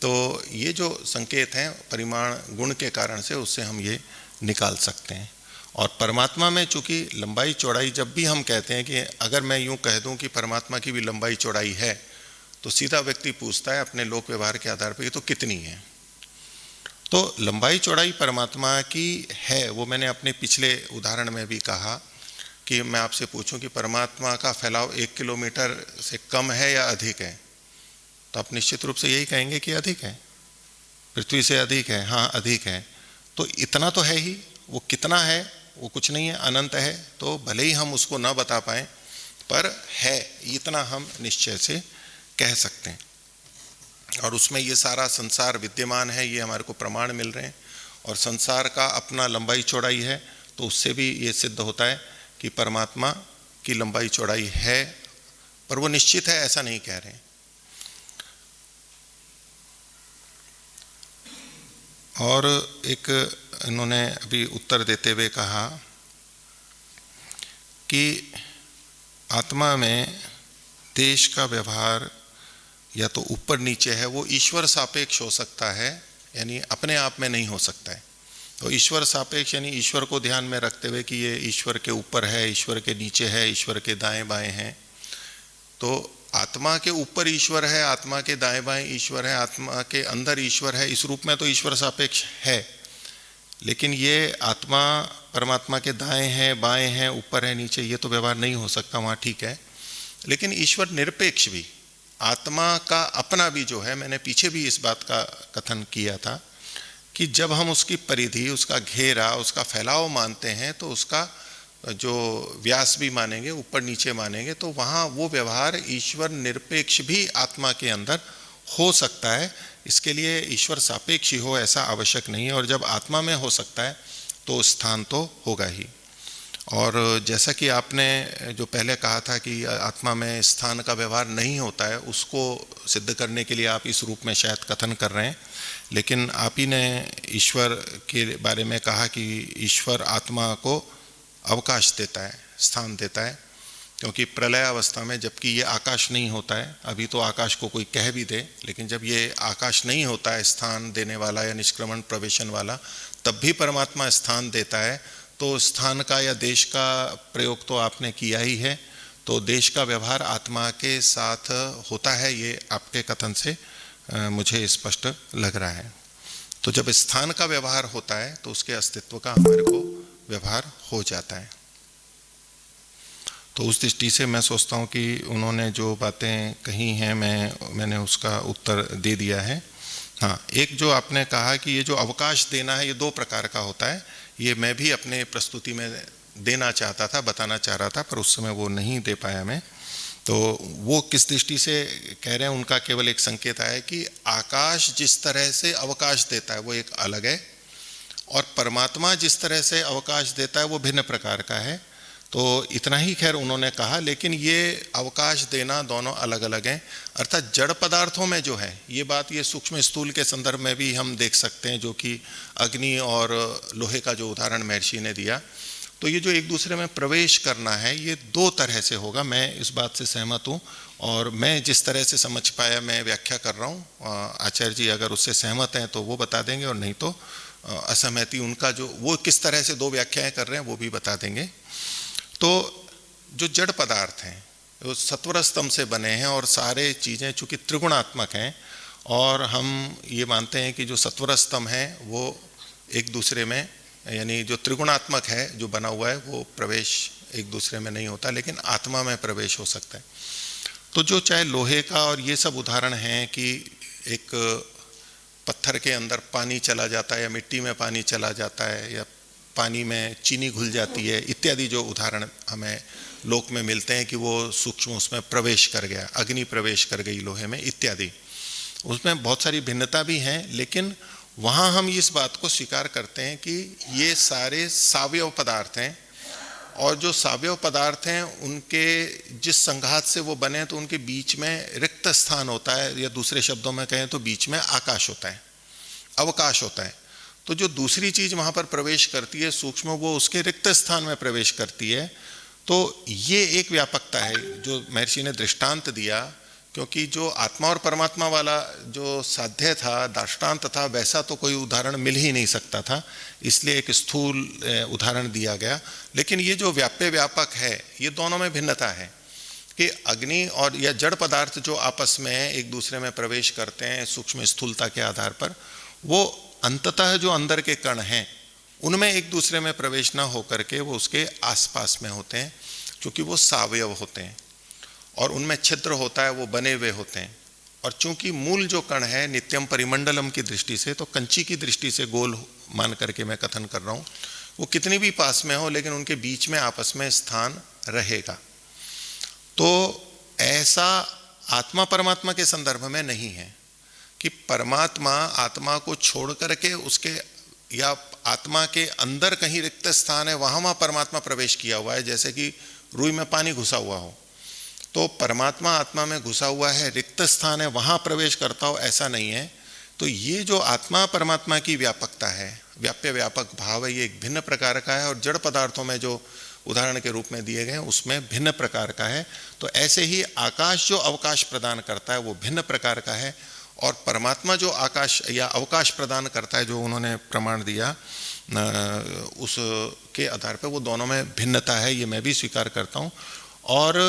तो ये जो संकेत हैं परिमाण गुण के कारण से, उससे हम ये निकाल सकते हैं। और परमात्मा में चूँकि लंबाई चौड़ाई जब भी हम कहते हैं कि अगर मैं यूँ कह दूँ कि परमात्मा की भी लंबाई चौड़ाई है, तो सीधा व्यक्ति पूछता है अपने लोक व्यवहार के आधार पर कि तो कितनी है। तो लंबाई चौड़ाई परमात्मा की है, वो मैंने अपने पिछले उदाहरण में भी कहा कि मैं आपसे पूछूं कि परमात्मा का फैलाव 1 किलोमीटर से कम है या अधिक है, तो आप निश्चित रूप से यही कहेंगे कि अधिक है, पृथ्वी से अधिक है। हाँ, अधिक है, तो इतना तो है ही, वो कितना है वो कुछ नहीं है, अनंत है। तो भले ही हम उसको ना बता पाएं, पर है, इतना हम निश्चय से कह सकते हैं। और उसमें ये सारा संसार विद्यमान है, ये हमारे को प्रमाण मिल रहे हैं। और संसार का अपना लंबाई चौड़ाई है, तो उससे भी ये सिद्ध होता है कि परमात्मा की लंबाई चौड़ाई है, पर वो निश्चित है ऐसा नहीं कह रहे हैं। और एक इन्होंने अभी उत्तर देते हुए कहा कि आत्मा में देश का व्यवहार या तो ऊपर नीचे है, वो ईश्वर सापेक्ष हो सकता है, यानी अपने आप में नहीं हो सकता है। तो ईश्वर सापेक्ष यानी ईश्वर को ध्यान में रखते हुए कि ये ईश्वर के ऊपर है, ईश्वर के नीचे है, ईश्वर के दाएं बाएं हैं। तो आत्मा के ऊपर ईश्वर है, आत्मा के दाएं बाएं ईश्वर है, आत्मा के अंदर ईश्वर है, इस रूप में तो ईश्वर सापेक्ष है। लेकिन ये आत्मा परमात्मा के दाएं हैं, बाएं हैं, ऊपर है, नीचे, ये तो व्यवहार नहीं हो सकता, वहाँ ठीक है। लेकिन ईश्वर निरपेक्ष भी, आत्मा का अपना भी जो है, मैंने पीछे भी इस बात का कथन किया था कि जब हम उसकी परिधि, उसका घेरा, उसका फैलाव मानते हैं, तो उसका जो व्यास भी मानेंगे, ऊपर नीचे मानेंगे, तो वहाँ वो व्यवहार ईश्वर निरपेक्ष भी आत्मा के अंदर हो सकता है। इसके लिए ईश्वर सापेक्ष ही हो ऐसा आवश्यक नहीं है। और जब आत्मा में हो सकता है तो स्थान तो होगा ही। और जैसा कि आपने जो पहले कहा था कि आत्मा में स्थान का व्यवहार नहीं होता है, उसको सिद्ध करने के लिए आप इस रूप में शायद कथन कर रहे हैं। लेकिन आप ही ने ईश्वर के बारे में कहा कि ईश्वर आत्मा को अवकाश देता है, स्थान देता है, क्योंकि प्रलय अवस्था में जबकि ये आकाश नहीं होता है, अभी तो आकाश को कोई कह भी दे, लेकिन जब ये आकाश नहीं होता है स्थान देने वाला या निष्क्रमण प्रवेशन वाला, तब भी परमात्मा स्थान देता है। तो स्थान का या देश का प्रयोग तो आपने किया ही है। तो देश का व्यवहार आत्मा के साथ होता है, ये आपके कथन से मुझे स्पष्ट लग रहा है। तो जब स्थान का व्यवहार होता है तो उसके अस्तित्व का हमारे को व्यवहार हो जाता है। तो उस दृष्टि से मैं सोचता हूँ कि उन्होंने जो बातें कही हैं मैंने उसका उत्तर दे दिया है। हाँ, एक जो आपने कहा कि ये जो अवकाश देना है ये 2 प्रकार का होता है, ये मैं भी अपने प्रस्तुति में देना चाहता था, बताना चाह रहा था, पर उस समय वो नहीं दे पाया मैं। तो वो किस दृष्टि से कह रहे हैं, उनका केवल एक संकेत है कि आकाश जिस तरह से अवकाश देता है वो एक अलग है, और परमात्मा जिस तरह से अवकाश देता है वो भिन्न प्रकार का है। तो इतना ही खैर उन्होंने कहा, लेकिन ये अवकाश देना दोनों अलग अलग हैं। अर्थात जड़ पदार्थों में जो है ये बात, ये सूक्ष्म स्थूल के संदर्भ में भी हम देख सकते हैं, जो कि अग्नि और लोहे का जो उदाहरण महर्षि ने दिया। तो ये जो एक दूसरे में प्रवेश करना है ये 2 तरह से होगा, मैं इस बात से सहमत हूँ। और मैं जिस तरह से समझ पाया मैं व्याख्या कर रहा हूँ, आचार्य जी अगर उससे सहमत हैं तो वो बता देंगे, और नहीं तो असहमति उनका जो वो किस तरह से 2 व्याख्याएं कर रहे हैं वो भी बता देंगे। तो जो जड़ पदार्थ हैं वो सत्वर स्तंभ से बने हैं, और सारे चीज़ें चूँकि त्रिगुणात्मक हैं, और हम ये मानते हैं कि जो सत्वर स्तंभ है वो एक दूसरे में, यानी जो त्रिगुणात्मक है जो बना हुआ है वो प्रवेश एक दूसरे में नहीं होता, लेकिन आत्मा में प्रवेश हो सकता है। तो जो चाहे लोहे का और ये सब उदाहरण हैं कि एक पत्थर के अंदर पानी चला जाता है, या मिट्टी में पानी चला जाता है, या पानी में चीनी घुल जाती है, इत्यादि जो उदाहरण हमें लोक में मिलते हैं कि वो सूक्ष्म उसमें प्रवेश कर गया, अग्नि प्रवेश कर गई लोहे में इत्यादि, उसमें बहुत सारी भिन्नता भी हैं। लेकिन वहाँ हम इस बात को स्वीकार करते हैं कि ये सारे सावयव पदार्थ हैं, और जो सावयव पदार्थ हैं उनके जिस संघात से वो बने तो उनके बीच में रिक्त स्थान होता है, या दूसरे शब्दों में कहें तो बीच में आकाश होता है, अवकाश होता है। तो जो दूसरी चीज़ वहाँ पर प्रवेश करती है सूक्ष्म, वो उसके रिक्त स्थान में प्रवेश करती है। तो ये एक व्यापकता है जो महर्षि ने दृष्टांत दिया, क्योंकि जो आत्मा और परमात्मा वाला जो साध्य था, दृष्टांत था, वैसा तो कोई उदाहरण मिल ही नहीं सकता था, इसलिए एक स्थूल उदाहरण दिया गया। लेकिन ये जो व्याप्य व्यापक है ये दोनों में भिन्नता है कि अग्नि और या जड़ पदार्थ जो आपस में एक दूसरे में प्रवेश करते हैं सूक्ष्म स्थूलता के आधार पर, वो अंततः जो अंदर के कण हैं उनमें एक दूसरे में प्रवेश ना हो करके वो उसके आसपास में होते हैं, क्योंकि वो सावयव होते हैं और उनमें छिद्र होता है, वो बने हुए होते हैं। और चूंकि मूल जो कण है नित्यम परिमंडलम की दृष्टि से, तो कंची की दृष्टि से गोल मान करके मैं कथन कर रहा हूं, वो कितनी भी पास में हो लेकिन उनके बीच में आपस में स्थान रहेगा। तो ऐसा आत्मा परमात्मा के संदर्भ में नहीं है कि परमात्मा आत्मा को छोड़ करके उसके या आत्मा के अंदर कहीं रिक्त स्थान है वहां परमात्मा प्रवेश किया हुआ है, जैसे कि रुई में पानी घुसा हुआ हो। तो परमात्मा आत्मा में घुसा हुआ है, रिक्त स्थान है, वहां प्रवेश करता हो, ऐसा नहीं है। तो ये जो आत्मा परमात्मा की व्यापकता है, व्याप्य व्यापक भाव है, ये एक भिन्न प्रकार का है और जड़ पदार्थों में जो उदाहरण के रूप में दिए गए उसमें भिन्न प्रकार का है। तो ऐसे ही आकाश जो अवकाश प्रदान करता है वो भिन्न प्रकार का है, और परमात्मा जो आकाश या अवकाश प्रदान करता है, जो उन्होंने प्रमाण दिया उसके आधार पर वो दोनों में भिन्नता है, ये मैं भी स्वीकार करता हूँ। और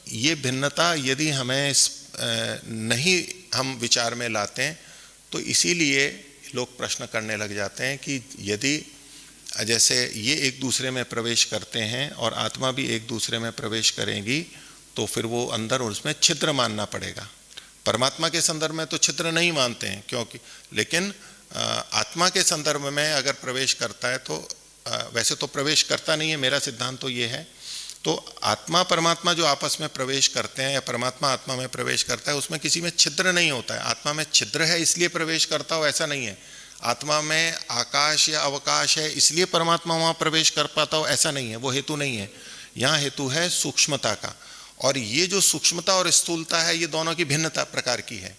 ये भिन्नता यदि हमें नहीं हम विचार में लाते हैं तो इसीलिए लोग प्रश्न करने लग जाते हैं कि यदि जैसे ये एक दूसरे में प्रवेश करते हैं और आत्मा भी एक दूसरे में प्रवेश करेंगी तो फिर वो अंदर उसमें छिद्र मानना पड़ेगा। परमात्मा के संदर्भ में तो छिद्र नहीं मानते हैं, क्योंकि लेकिन आत्मा के संदर्भ में अगर प्रवेश करता है तो वैसे तो प्रवेश करता नहीं है, मेरा सिद्धांत तो ये है। तो आत्मा परमात्मा जो आपस में प्रवेश करते हैं या परमात्मा आत्मा में प्रवेश करता है उसमें किसी में छिद्र नहीं होता है। आत्मा में छिद्र है इसलिए प्रवेश करता हो ऐसा नहीं है, आत्मा में आकाश या अवकाश है इसलिए परमात्मा वहाँ प्रवेश कर पाता हो ऐसा नहीं है, वो हेतु नहीं है। यहाँ हेतु है सूक्ष्मता का, और ये जो सूक्ष्मता और स्थूलता है ये दोनों की भिन्नता प्रकार की है।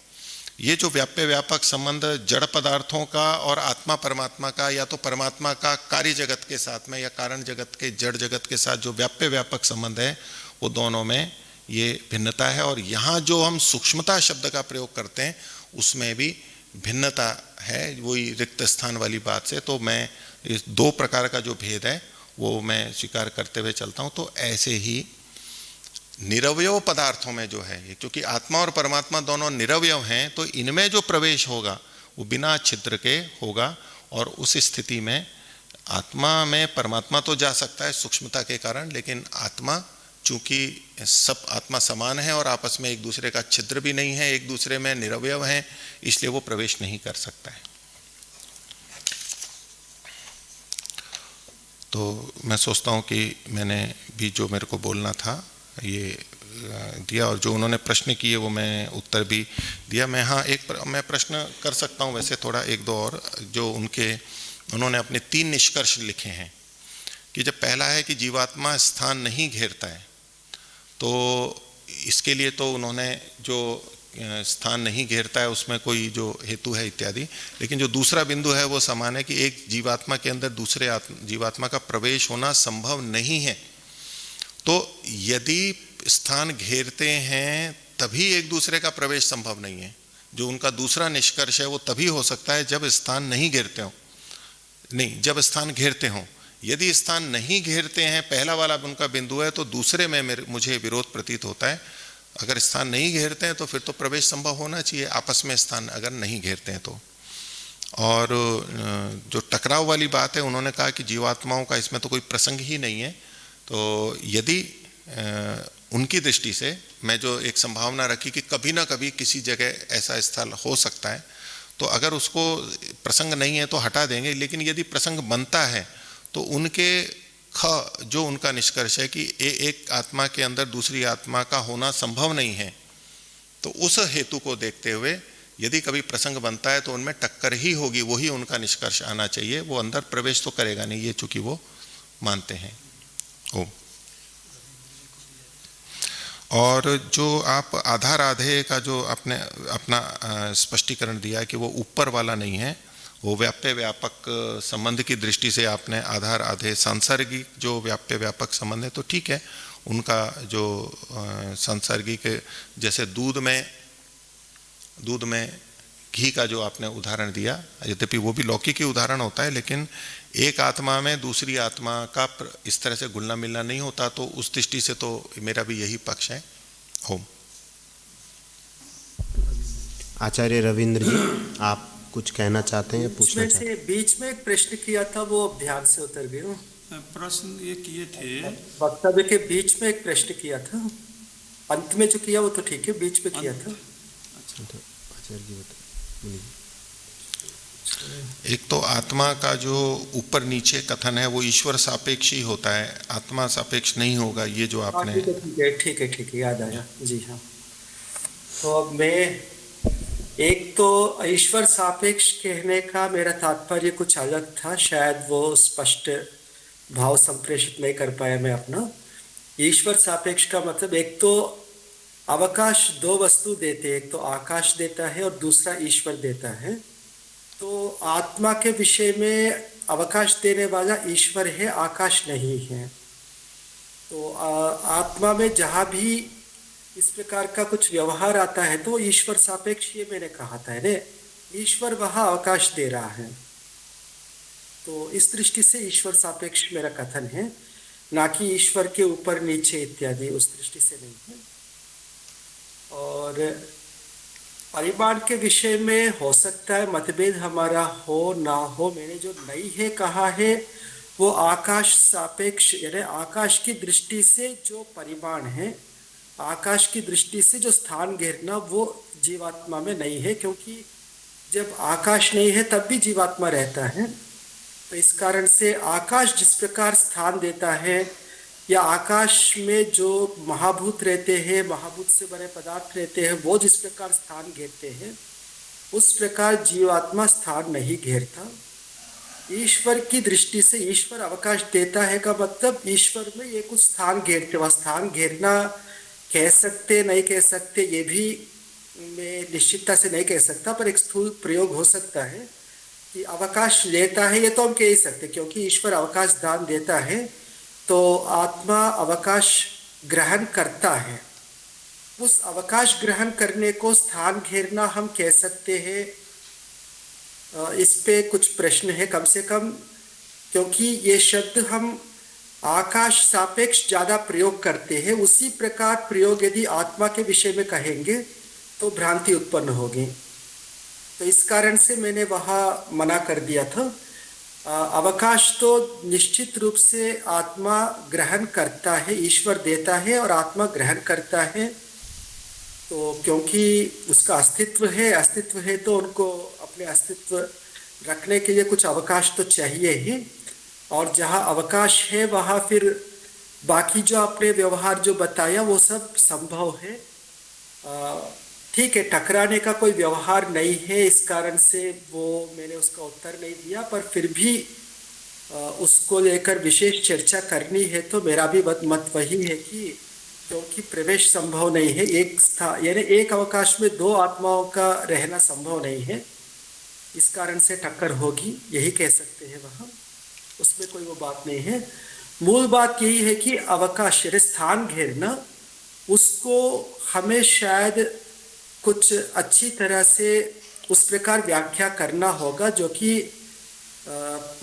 ये जो व्याप्य व्यापक संबंध जड़ पदार्थों का और आत्मा परमात्मा का, या तो परमात्मा का कार्य जगत के साथ में या कारण जगत के जड़ जगत के साथ जो व्याप्य व्यापक संबंध है वो दोनों में ये भिन्नता है। और यहाँ जो हम सूक्ष्मता शब्द का प्रयोग करते हैं उसमें भी भिन्नता है, वही रिक्त स्थान वाली बात से। तो मैं इस दो प्रकार का जो भेद है वो मैं स्वीकार करते हुए चलता हूँ। तो ऐसे ही निरवयव पदार्थों में जो है, क्योंकि आत्मा और परमात्मा दोनों निरवयव हैं, तो इनमें जो प्रवेश होगा वो बिना छिद्र के होगा। और उस स्थिति में आत्मा में परमात्मा तो जा सकता है सूक्ष्मता के कारण, लेकिन आत्मा चूंकि सब आत्मा समान है और आपस में एक दूसरे का छिद्र भी नहीं है, एक दूसरे में निरवयव हैं, इसलिए वो प्रवेश नहीं कर सकता है। तो मैं सोचता हूँ कि मैंने भी जो मेरे को बोलना था ये दिया, और जो उन्होंने प्रश्न किए वो मैं उत्तर भी दिया। मैं मैं प्रश्न कर सकता हूँ वैसे थोड़ा एक दो और, जो उन्होंने अपने 3 निष्कर्ष लिखे हैं। कि जब पहला है कि जीवात्मा स्थान नहीं घेरता है, तो इसके लिए तो उन्होंने जो स्थान नहीं घेरता है उसमें कोई जो हेतु है इत्यादि, लेकिन जो दूसरा बिंदु है वो समान है कि एक जीवात्मा के अंदर दूसरे जीवात्मा का प्रवेश होना संभव नहीं है। तो यदि स्थान घेरते हैं तभी एक दूसरे का प्रवेश संभव नहीं है। जो उनका दूसरा निष्कर्ष है वो तभी हो सकता है जब स्थान नहीं घेरते हो, नहीं जब स्थान घेरते हो। यदि स्थान नहीं घेरते हैं, पहला वाला उनका बिंदु है, तो दूसरे में मुझे विरोध प्रतीत होता है। अगर स्थान नहीं घेरते हैं तो फिर तो प्रवेश संभव होना चाहिए आपस में, स्थान अगर नहीं घेरते हैं तो। और जो टकराव वाली बात है, उन्होंने कहा कि जीवात्माओं का इसमें तो कोई प्रसंग ही नहीं है। तो यदि उनकी दृष्टि से मैं जो एक संभावना रखी कि कभी ना कभी किसी जगह ऐसा स्थल हो सकता है, तो अगर उसको प्रसंग नहीं है तो हटा देंगे। लेकिन यदि प्रसंग बनता है तो उनके जो उनका निष्कर्ष है कि एक आत्मा के अंदर दूसरी आत्मा का होना संभव नहीं है, तो उस हेतु को देखते हुए यदि कभी प्रसंग बनता है तो उनमें टक्कर ही होगी, वही उनका निष्कर्ष आना चाहिए। वो अंदर प्रवेश तो करेगा नहीं, ये चूंकि वो मानते हैं। और जो आप आधार आधेय का जो आपने अपना स्पष्टीकरण दिया कि वो ऊपर वाला नहीं है, वो व्याप्य व्यापक संबंध की दृष्टि से आपने आधार आधेय सांसर्गिक जो व्याप्य व्यापक संबंध है, तो ठीक है। उनका जो सांसर्गिक जैसे दूध में घी का जो आपने उदाहरण दिया, यद्यपि वो भी लौकिक ही उदाहरण होता है, लेकिन एक आत्मा में दूसरी आत्मा का इस तरह से घुलना मिलना नहीं होता। तो उस दृष्टि से तो मेरा भी यही पक्ष है। ओम। आचार्य रविंद्र जी, आप कुछ कहना चाहते हैं या पूछना चाहते हैं? बीच में एक प्रश्न किया था, वो अब ध्यान से उतर गए हो। प्रश्न ये किए थे, वक्तव्य के बीच में एक प्रश्न किया था, अंत में जो किया वो तो ठीक है, बीच में किया था। आचार्य जी बताइए। एक तो आत्मा का जो ऊपर नीचे कथन है वो ईश्वर सापेक्ष ही होता है, आत्मा सापेक्ष नहीं होगा, ये जो आपने। ठीक है, याद आया जी। हाँ, तो अब मैं एक तो ईश्वर सापेक्ष कहने का मेरा तात्पर्य कुछ अलग था, शायद वो स्पष्ट भाव संप्रेषित नहीं कर पाया मैं अपना। ईश्वर सापेक्ष का मतलब एक तो अवकाश दो वस्तु देते हैं, एक तो आकाश देता है और दूसरा ईश्वर देता है। तो आत्मा के विषय में अवकाश देने वाला ईश्वर है, आकाश नहीं है। तो आत्मा में जहाँ भी इस प्रकार का कुछ व्यवहार आता है तो ईश्वर सापेक्ष, ये मैंने कहा था ने, ईश्वर वहाँ अवकाश दे रहा है। तो इस दृष्टि से ईश्वर सापेक्ष मेरा कथन है, ना कि ईश्वर के ऊपर नीचे इत्यादि, उस दृष्टि से नहीं है। और परिमाण के विषय में हो सकता है मतभेद हमारा हो ना हो। मैंने जो नहीं है कहा है वो आकाश सापेक्ष, यानी आकाश की दृष्टि से जो परिमाण है, आकाश की दृष्टि से जो स्थान घेरना, वो जीवात्मा में नहीं है, क्योंकि जब आकाश नहीं है तब भी जीवात्मा रहता है। तो इस कारण से आकाश जिस प्रकार स्थान देता है, या आकाश में जो महाभूत रहते हैं, महाभूत से बने पदार्थ रहते हैं, वो जिस प्रकार स्थान घेरते हैं, उस प्रकार जीवात्मा स्थान नहीं घेरता। ईश्वर की दृष्टि से ईश्वर अवकाश देता है का मतलब ईश्वर में ये कुछ स्थान घेरते, वह स्थान घेरना कह सकते नहीं कह सकते ये भी मैं निश्चितता से नहीं कह सकता, पर एक स्थूल प्रयोग हो सकता है कि अवकाश लेता है, ये तो हम कह ही सकते, क्योंकि ईश्वर अवकाश दान देता है तो आत्मा अवकाश ग्रहण करता है। उस अवकाश ग्रहण करने को स्थान घेरना हम कह सकते हैं। इस पे कुछ प्रश्न है कम से कम, क्योंकि ये शब्द हम आकाश सापेक्ष ज़्यादा प्रयोग करते हैं। उसी प्रकार प्रयोग यदि आत्मा के विषय में कहेंगे तो भ्रांति उत्पन्न होगी। तो इस कारण से मैंने वहाँ मना कर दिया था। अवकाश तो निश्चित रूप से आत्मा ग्रहण करता है, ईश्वर देता है और आत्मा ग्रहण करता है। तो क्योंकि उसका अस्तित्व है तो उनको अपने अस्तित्व रखने के लिए कुछ अवकाश तो चाहिए ही, और जहाँ अवकाश है वहाँ फिर बाकी जो आपने व्यवहार जो बताया वो सब संभव है। ठीक है, टकराने का कोई व्यवहार नहीं है, इस कारण से वो मैंने उसका उत्तर नहीं दिया, पर फिर भी उसको लेकर विशेष चर्चा करनी है। तो मेरा भी मत वही है कि क्योंकि प्रवेश संभव नहीं है, एक स्थान यानी एक अवकाश में दो आत्माओं का रहना संभव नहीं है, इस कारण से टक्कर होगी, यही कह सकते हैं वहाँ, उसमें कोई वो बात नहीं है। मूल बात यही है कि अवकाश स्थान घेरना, उसको हमें शायद कुछ अच्छी तरह से उस प्रकार व्याख्या करना होगा जो कि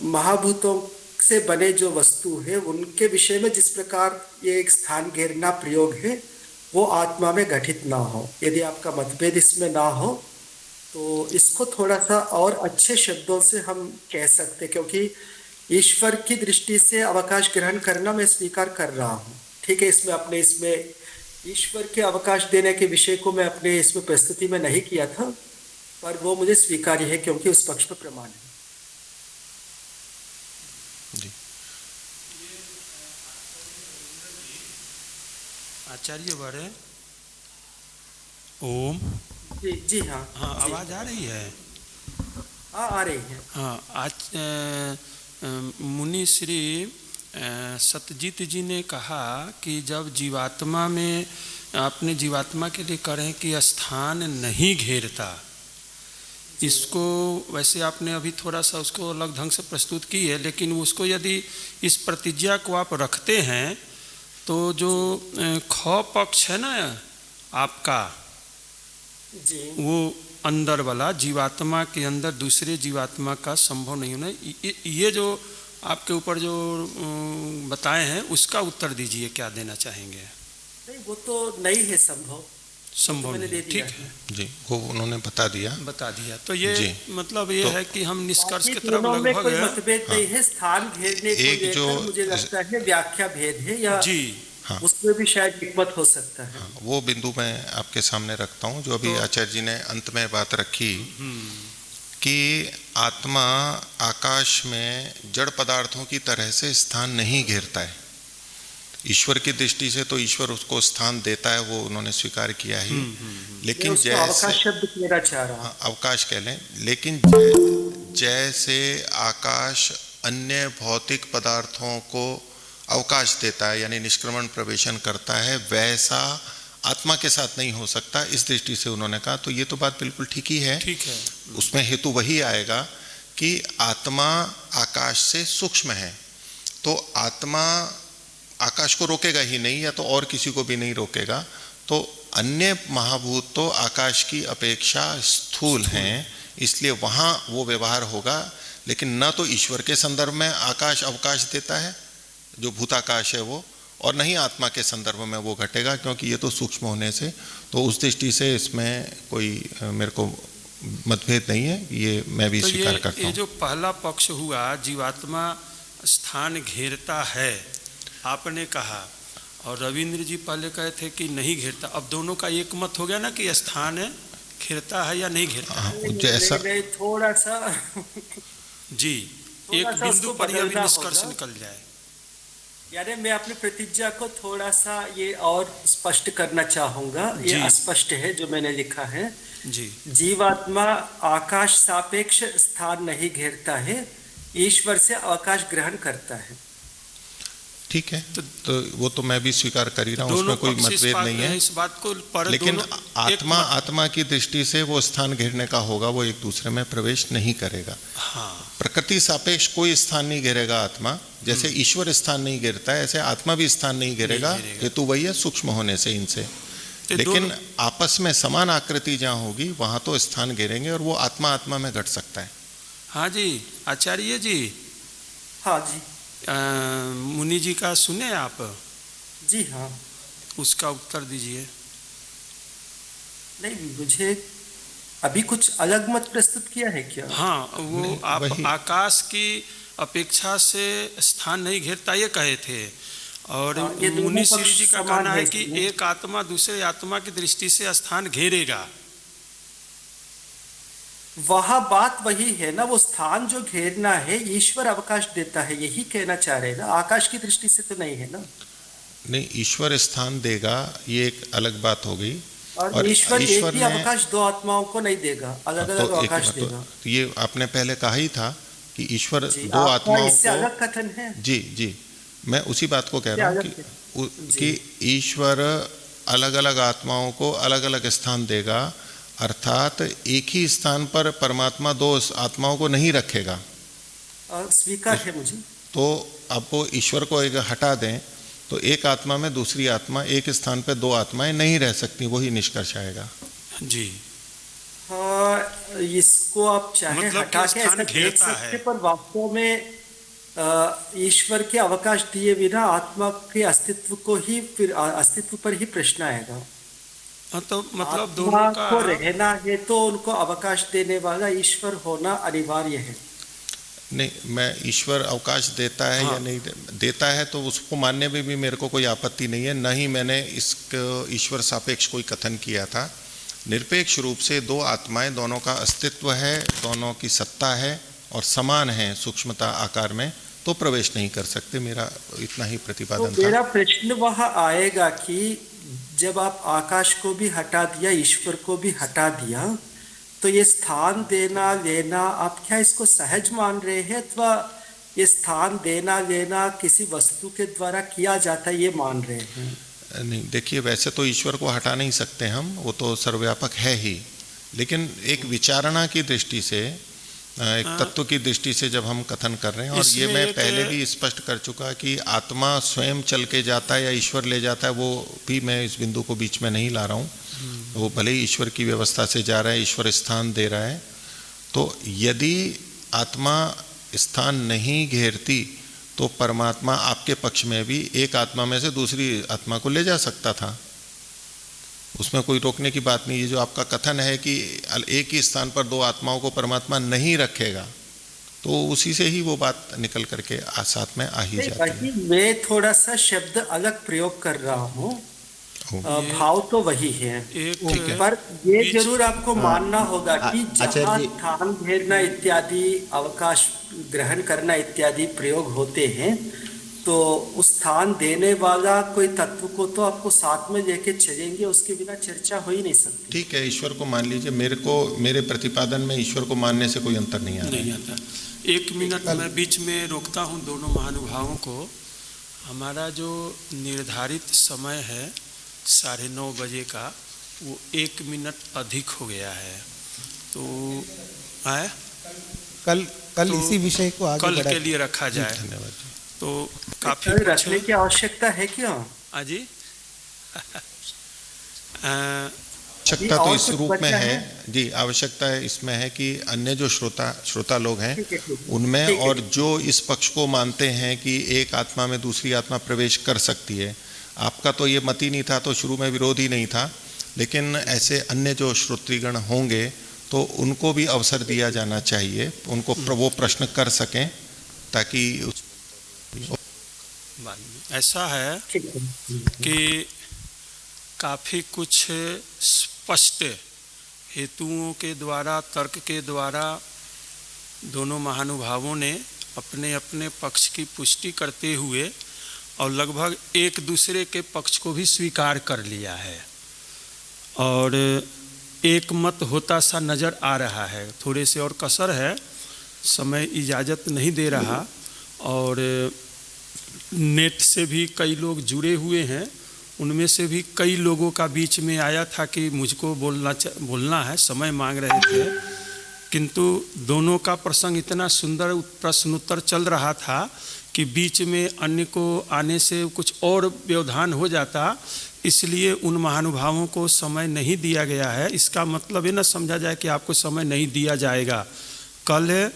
महाभूतों से बने जो वस्तु है उनके विषय में जिस प्रकार ये एक स्थान घेरना प्रयोग है वो आत्मा में घटित ना हो। यदि आपका मतभेद इसमें ना हो तो इसको थोड़ा सा और अच्छे शब्दों से हम कह सकते, क्योंकि ईश्वर की दृष्टि से अवकाश ग्रहण करना मैं स्वीकार कर रहा हूँ। ठीक है, इसमें ईश्वर के अवकाश देने के विषय को मैं अपने इसमें प्रस्तुति में नहीं किया था, पर वो मुझे स्वीकार्य है क्योंकि उस पक्ष पर प्रमाण है। जी। आचार्य बड़े ओम। जी हाँ। हाँ, आवाज़ आ रही है? हाँ, आ रही है। हाँ, आज मुनि श्री सतजीत जी ने कहा कि जब जीवात्मा में, आपने जीवात्मा के लिए कह रहे हैं कि स्थान नहीं घेरता, इसको वैसे आपने अभी थोड़ा सा उसको अलग ढंग से प्रस्तुत की है, लेकिन उसको यदि इस प्रतिज्ञा को आप रखते हैं तो जो ख पक्ष है ना आपका जी, वो अंदर वाला जीवात्मा के अंदर दूसरे जीवात्मा का संभव नहीं होना, ये जो आपके ऊपर जो बताए हैं उसका उत्तर दीजिए, क्या देना चाहेंगे? नहीं, वो तो नहीं है संभव। संभव मैंने नहीं। दे दिया ठीक है। है, जी, वो उन्होंने बता दिया। बता दिया। तो ये जी। मतलब ये तो है कि हम निष्कर्ष बाकी की तरफ दोनों में कोई लगभग मतभेद नहीं है, स्थान घेरने को एक जो लेकर मुझे लगता है व्याख्या भेद है, या जी। हाँ उसमें भी शायद एक मत हो सकता है। हाँ, वो बिंदु मैं आपके सामने रखता हूँ जो अभी तो- आचार्य जी ने अंत में बात रखी कि आत्मा आकाश में जड़ पदार्थों की तरह से स्थान नहीं घेरता है। ईश्वर की दृष्टि से तो ईश्वर उसको स्थान देता है, वो उन्होंने स्वीकार किया ही। मैं लेकिन उसको जैसे अवकाश शब्द कहना चाह रहा हूँ। हाँ, अवकाश कह लें, लेकिन जैसे आकाश अन्य भौतिक पदार्थों को अवकाश देता है यानी निष्क्रमण प्रवेशन करता है, वैसा आत्मा के साथ नहीं हो सकता। इस दृष्टि से उन्होंने कहा, तो ये तो बात बिल्कुल ठीक ही है। ठीक है। उसमें हेतु वही आएगा कि आत्मा आकाश से सूक्ष्म है, तो आत्मा आकाश को रोकेगा ही नहीं, या तो और किसी को भी नहीं रोकेगा। तो अन्य महाभूत तो आकाश की अपेक्षा स्थूल हैं, इसलिए वहाँ वो व्यवहार होगा। लेकिन न तो ईश्वर के संदर्भ में आकाश अवकाश देता है जो भूताकाश है वो, और नहीं आत्मा के संदर्भ में वो घटेगा, क्योंकि ये तो सूक्ष्म होने से। तो उस दृष्टि से इसमें कोई मेरे को मतभेद नहीं है, ये मैं भी तो स्वीकार करता ये हूँ। जो पहला पक्ष हुआ, जीवात्मा स्थान घेरता है आपने कहा, और रविंद्र जी पहले कहे थे कि नहीं घेरता। अब दोनों का एक मत हो गया ना कि स्थान घेरता है या नहीं घेरता है। जैसा थोड़ा सा जी, एक थोड़ा सा बिंदु उसको पर ही अभी बदलना निष्कर्ष होगा। निकल जाए। यानी मैं अपनी प्रतिज्ञा को थोड़ा सा ये और स्पष्ट करना चाहूंगा। ये जी। अस्पष्ट है जो मैंने लिखा है। जी जीवात्मा आकाश सापेक्ष स्थान नहीं घेरता है, ईश्वर से अवकाश ग्रहण करता है। ठीक है, तो वो तो मैं भी स्वीकार कर ही रहा हूँ, दोनों उसमें कोई पक्ष मतभेद नहीं है। इस बात को पर लेकिन दोनों एक आत्मा मत- आत्मा की दृष्टि से वो स्थान घेरने का होगा, वो एक दूसरे में प्रवेश नहीं करेगा। हाँ, प्रकृति सापेक्ष कोई स्थान नहीं घेरेगा आत्मा, जैसे ईश्वर स्थान नहीं घेरता है, ऐसे आत्मा भी स्थान नहीं घेरेगा। नहीं घेरेगा। हेतु वही है, सूक्ष्म होने से इनसे। तो लेकिन दोनों- आपस में समान आकृति जहाँ होगी वहां तो स्थान घेरेंगे, और वो आत्मा आत्मा में घट सकता है। हाँ जी आचार्य जी, हाँ जी। मुनि जी का सुने आप, जी हाँ। उसका उत्तर दीजिए। नहीं, मुझे अभी कुछ अलग मत प्रस्तुत किया है क्या? हाँ, वो नहीं, आप वही- आकाश की अपेक्षा से स्थान नहीं घेरता ये कहे थे, और हाँ, ये दोनों मुनि श्री पक्ष जी का समान कहना है है कि इसमें। एक आत्मा दूसरे आत्मा की दृष्टि से स्थान घेरेगा। वह बात वही है ना, वो स्थान जो घेरना है ईश्वर अवकाश देता है, यही कहना चाह रहे हैं ना। आकाश की दृष्टि से तो नहीं है ना। नहीं, ईश्वर स्थान देगा ये एक अलग बात हो गई। और ईश्वर एक ईश्वर ही ने- अवकाश दो आत्माओं को नहीं देगा, अलग अलग तो एक अवकाश तो देगा। ये आपने पहले कहा ही था कि ईश्वर जी, दो आपका आत्माओं इससे को, अलग कथन है। जी जी, मैं उसी बात को कह रहा हूँ अलग कि ईश्वर अलग अलग आत्माओं को अलग अलग स्थान देगा, अर्थात एक ही स्थान पर परमात्मा दो आत्माओं को नहीं रखेगा। स्वीकार है मुझे। तो अब वो ईश्वर को एक हटा दें तो एक आत्मा में दूसरी आत्मा, एक स्थान पर दो आत्माएं नहीं रह सकती, वही निष्कर्ष आएगा। जी, हाँ, इसको आप चाहे मतलब हटा कि के ऐसा स्थान देख घेरता सकते, है। पर वास्तव में ईश्वर के अवकाश दिए बिना आत्मा के अस्तित्व को ही, फिर अस्तित्व पर ही प्रश्न आएगा। हाँ, तो मतलब आत्मा दोनों का को रहना है तो उनको अवकाश देने वाला ईश्वर होना अनिवार्य है। नहीं, मैं ईश्वर अवकाश देता है हाँ। या नहीं देता है तो उसको मानने में भी मेरे को कोई आपत्ति नहीं है, न ही मैंने इस ईश्वर सापेक्ष कोई कथन किया था। निरपेक्ष रूप से दो आत्माएं, दोनों का अस्तित्व है, दोनों की सत्ता है और समान है सूक्ष्मता आकार में, तो प्रवेश नहीं कर सकते। मेरा इतना ही तो प्रतिपादन था। मेरा प्रश्न वह आएगा कि जब आप आकाश को भी हटा दिया, ईश्वर को भी हटा दिया, तो ये स्थान देना लेना आप क्या इसको सहज मान रहे हैं, अथवा ये स्थान देना लेना किसी वस्तु के द्वारा किया जाता है ये मान रहे हैं? नहीं, देखिए, वैसे तो ईश्वर को हटा नहीं सकते हम, वो तो सर्वव्यापक है ही, लेकिन एक विचारणा की दृष्टि से, एक तत्व की दृष्टि से जब हम कथन कर रहे हैं, और ये इसमें मैं एक- पहले भी स्पष्ट कर चुका कि आत्मा स्वयं चल के जाता है या ईश्वर ले जाता है, वो भी मैं इस बिंदु को बीच में नहीं ला रहा हूँ। वो भले ही ईश्वर की व्यवस्था से जा रहा है, ईश्वर स्थान दे रहा है, तो यदि आत्मा स्थान नहीं घेरती तो परमात्मा आपके पक्ष में भी एक आत्मा में से दूसरी आत्मा को ले जा सकता था। उसमें कोई रोकने की बात नहीं। ये जो आपका कथन है कि एक ही स्थान पर दो आत्माओं को परमात्मा नहीं रखेगा, तो उसी से ही वो बात निकल करके साथ में आ ही जाती है। मैं थोड़ा सा शब्द अलग प्रयोग कर रहा हूँ, भाव तो वही है, पर ये जरूर आपको मानना होगा कि जहाँ स्थान घेरना इत्यादि, अवकाश ग्रहण करना इत्यादि प्रयोग होते हैं, तो उस स्थान देने वाला कोई तत्व को तो आपको साथ में लेके चलेंगे, उसके बिना चर्चा हो ही नहीं सकती। ठीक है, ईश्वर को मान लीजिए, मेरे प्रतिपादन में ईश्वर को मानने से कोई अंतर नहीं आता। एक मिनट मैं बीच में रोकता हूँ दोनों महानुभावों को। हमारा जो निर्धारित समय है 9:30 बजे का, वो 1 मिनट अधिक हो गया है, तो कल तो इसी विषय को आगे कल के लिए रखा जाए। धन्यवाद। तो काफी रखने की आवश्यकता है क्यों? जी आवश्यकता तो इस रूप में है जी, आवश्यकता है इसमें है कि अन्य जो श्रोता लोग हैं उनमें, और जो इस पक्ष को मानते हैं कि एक आत्मा में दूसरी आत्मा प्रवेश कर सकती है, आपका तो ये मत ही नहीं था, तो शुरू में विरोध ही नहीं था, लेकिन ऐसे अन्य जो श्रोतृगण होंगे तो उनको भी अवसर दिया जाना चाहिए, उनको वो प्रश्न कर सकें, ताकि ऐसा है कि काफ़ी कुछ स्पष्ट हेतुओं के द्वारा, तर्क के द्वारा दोनों महानुभावों ने अपने अपने पक्ष की पुष्टि करते हुए और लगभग एक दूसरे के पक्ष को भी स्वीकार कर लिया है, और एक मत होता सा नज़र आ रहा है। थोड़े से और कसर है, समय इजाज़त नहीं दे रहा, और नेट से भी कई लोग जुड़े हुए हैं, उनमें से भी कई लोगों का बीच में आया था कि मुझको बोलना है, समय मांग रहे थे, किंतु दोनों का प्रसंग इतना सुंदर प्रश्नोत्तर चल रहा था कि बीच में अन्य को आने से कुछ और व्यवधान हो जाता, इसलिए उन महानुभावों को समय नहीं दिया गया है। इसका मतलब ये न समझा जाए कि आपको समय नहीं दिया जाएगा। कल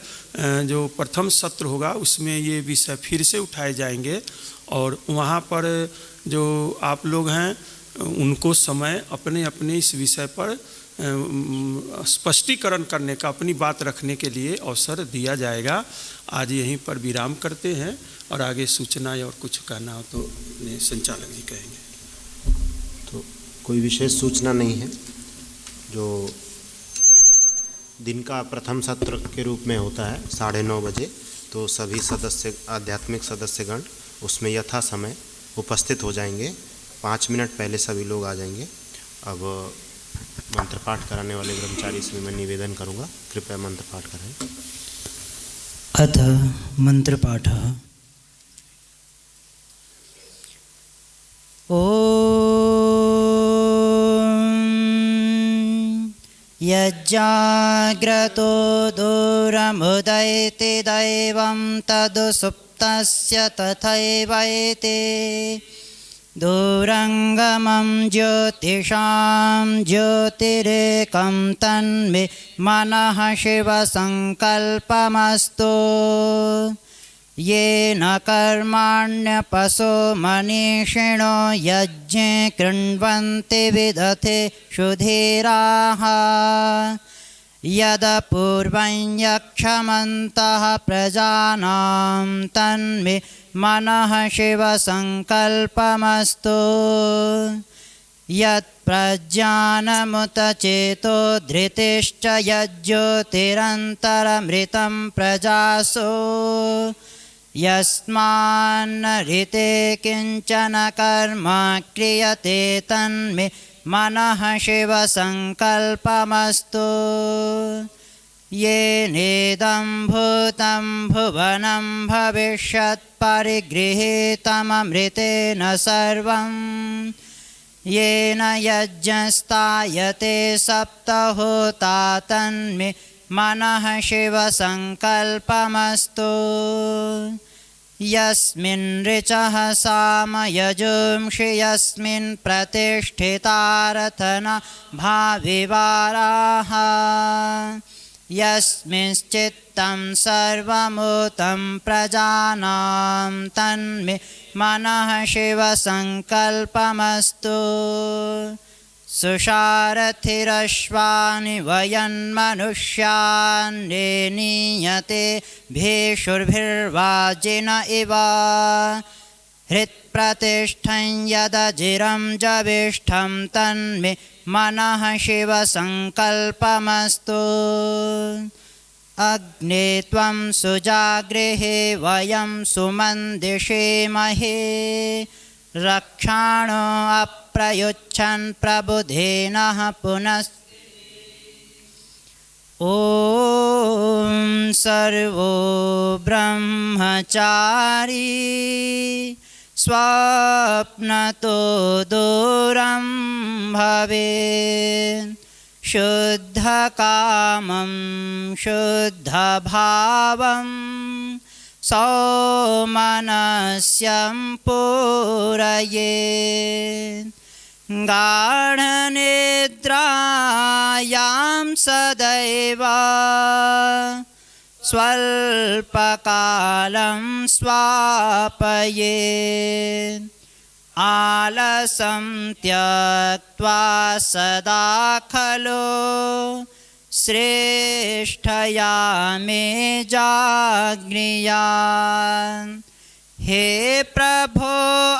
जो प्रथम सत्र होगा उसमें ये विषय फिर से उठाए जाएंगे, और वहाँ पर जो आप लोग हैं उनको समय अपने अपने इस विषय पर स्पष्टीकरण करने का, अपनी बात रखने के लिए अवसर दिया जाएगा। आज यहीं पर विराम करते हैं, और आगे सूचना और कुछ कहना हो तो संचालक जी कहेंगे। तो कोई विशेष सूचना नहीं है। जो दिन का प्रथम सत्र के रूप में होता है 9:30 बजे, तो सभी सदस्य, आध्यात्मिक सदस्यगण उसमें यथा समय उपस्थित हो जाएंगे। 5 मिनट पहले सभी लोग आ जाएंगे। अब मंत्र पाठ कराने वाले ब्रह्मचारी से मैं निवेदन करूंगा, कृपया मंत्र पाठ करें। अथ मंत्र पाठ। यज्जाग्रतो दूरमुदयति दैवं तदुसुप्तस्य तथैवैति दूरंगमं ज्योतिषां ज्योतिरेकं तन्मे मनः शिवसंकल्पमस्तु। येन कर्माण्यपशो मनीषिणो यज्ञे कृण्वन्ति विदथे शुधीराः। यदपूर्वं यक्षमन्तः प्रजानां तन्मे मनः शिवसंकल्पमस्तु। यत्प्रज्ञानमुत चेतो धृतिश्च यज्ज्योतिरन्तरमृतं प्रजासु। यस्मान्नऋते किञ्चन कर्म क्रियते तन्मे मनः शिवसंकल्पमस्तु। येनेदं भूतं भुवनं भविष्यत् परिगृहीतममृतेन सर्वं। येन यज्ञस्तायते सप्तहोता तन्मे मनः शिवसंकल्पमस्तु। यस्मिन् ऋचः सामयजुंषि यस्मिन् प्रतिष्ठितारथना भाविवाराः। यस्मिंश्चित्तं सर्वमुतं प्रजानां तन्मे मनः शिवसंकल्पमस्तु। सुषारथिरश्वानि वयन्मनुष्यान् नीयते भेषुर्भिर्वाजिन इव हृत्प्रतिष्ठं यदजिरं जविष्ठं तन्मे मनः शिवसङ्कल्पमस्तु अग्ने त्वं सुजागृहे वयं सुमन्दिषेमहे रक्षाणो अप्रयुच्छन् प्रबुधेनः पुनः ॐ सर्वो ब्रह्मचारी स्वप्नतो दूरं भवेत् शुद्धकामं शुद्धभावं सौमनस्यं पूरयेत् गाढनिद्रायां सदैव स्वल्पकालं स्वापयेत् आलसं त्यक्त्वा सदा खलु श्रेष्ठया मे जाग्नियात् हे प्रभो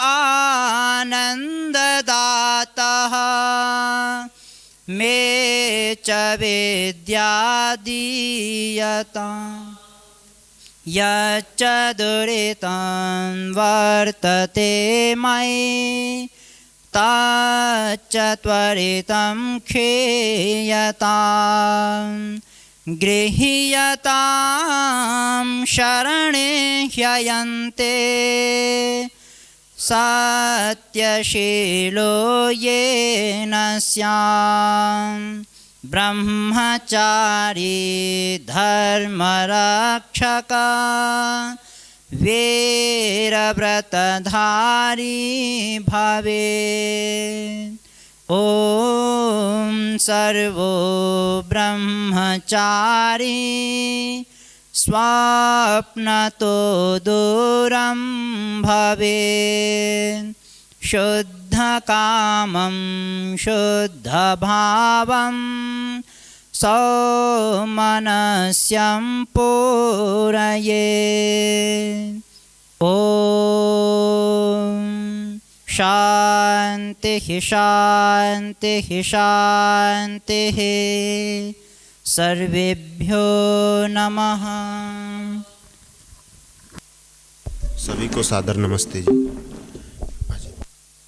आनन्ददातः मे च विद्या दीयताम् यच्च दुरितं वर्तते मयि तच्च त्वरितं क्षीयताम् गृह्यतां शरणे ह्ययन्ते सत्यशीलो येन स्याम् ब्रह्मचारी धर्मरक्षक वीरव्रतधारी भवेत् ॐ सर्वो ब्रह्मचारी स्वप्नतो दूरं भवेत् शुद्धकामं शुद्धभावं सौमनस्यं पूरयेत् ॐ शान्तिः शान्तिः शान्तिः सर्वेभ्यो नमः। सभी को सादर नमस्ते जी।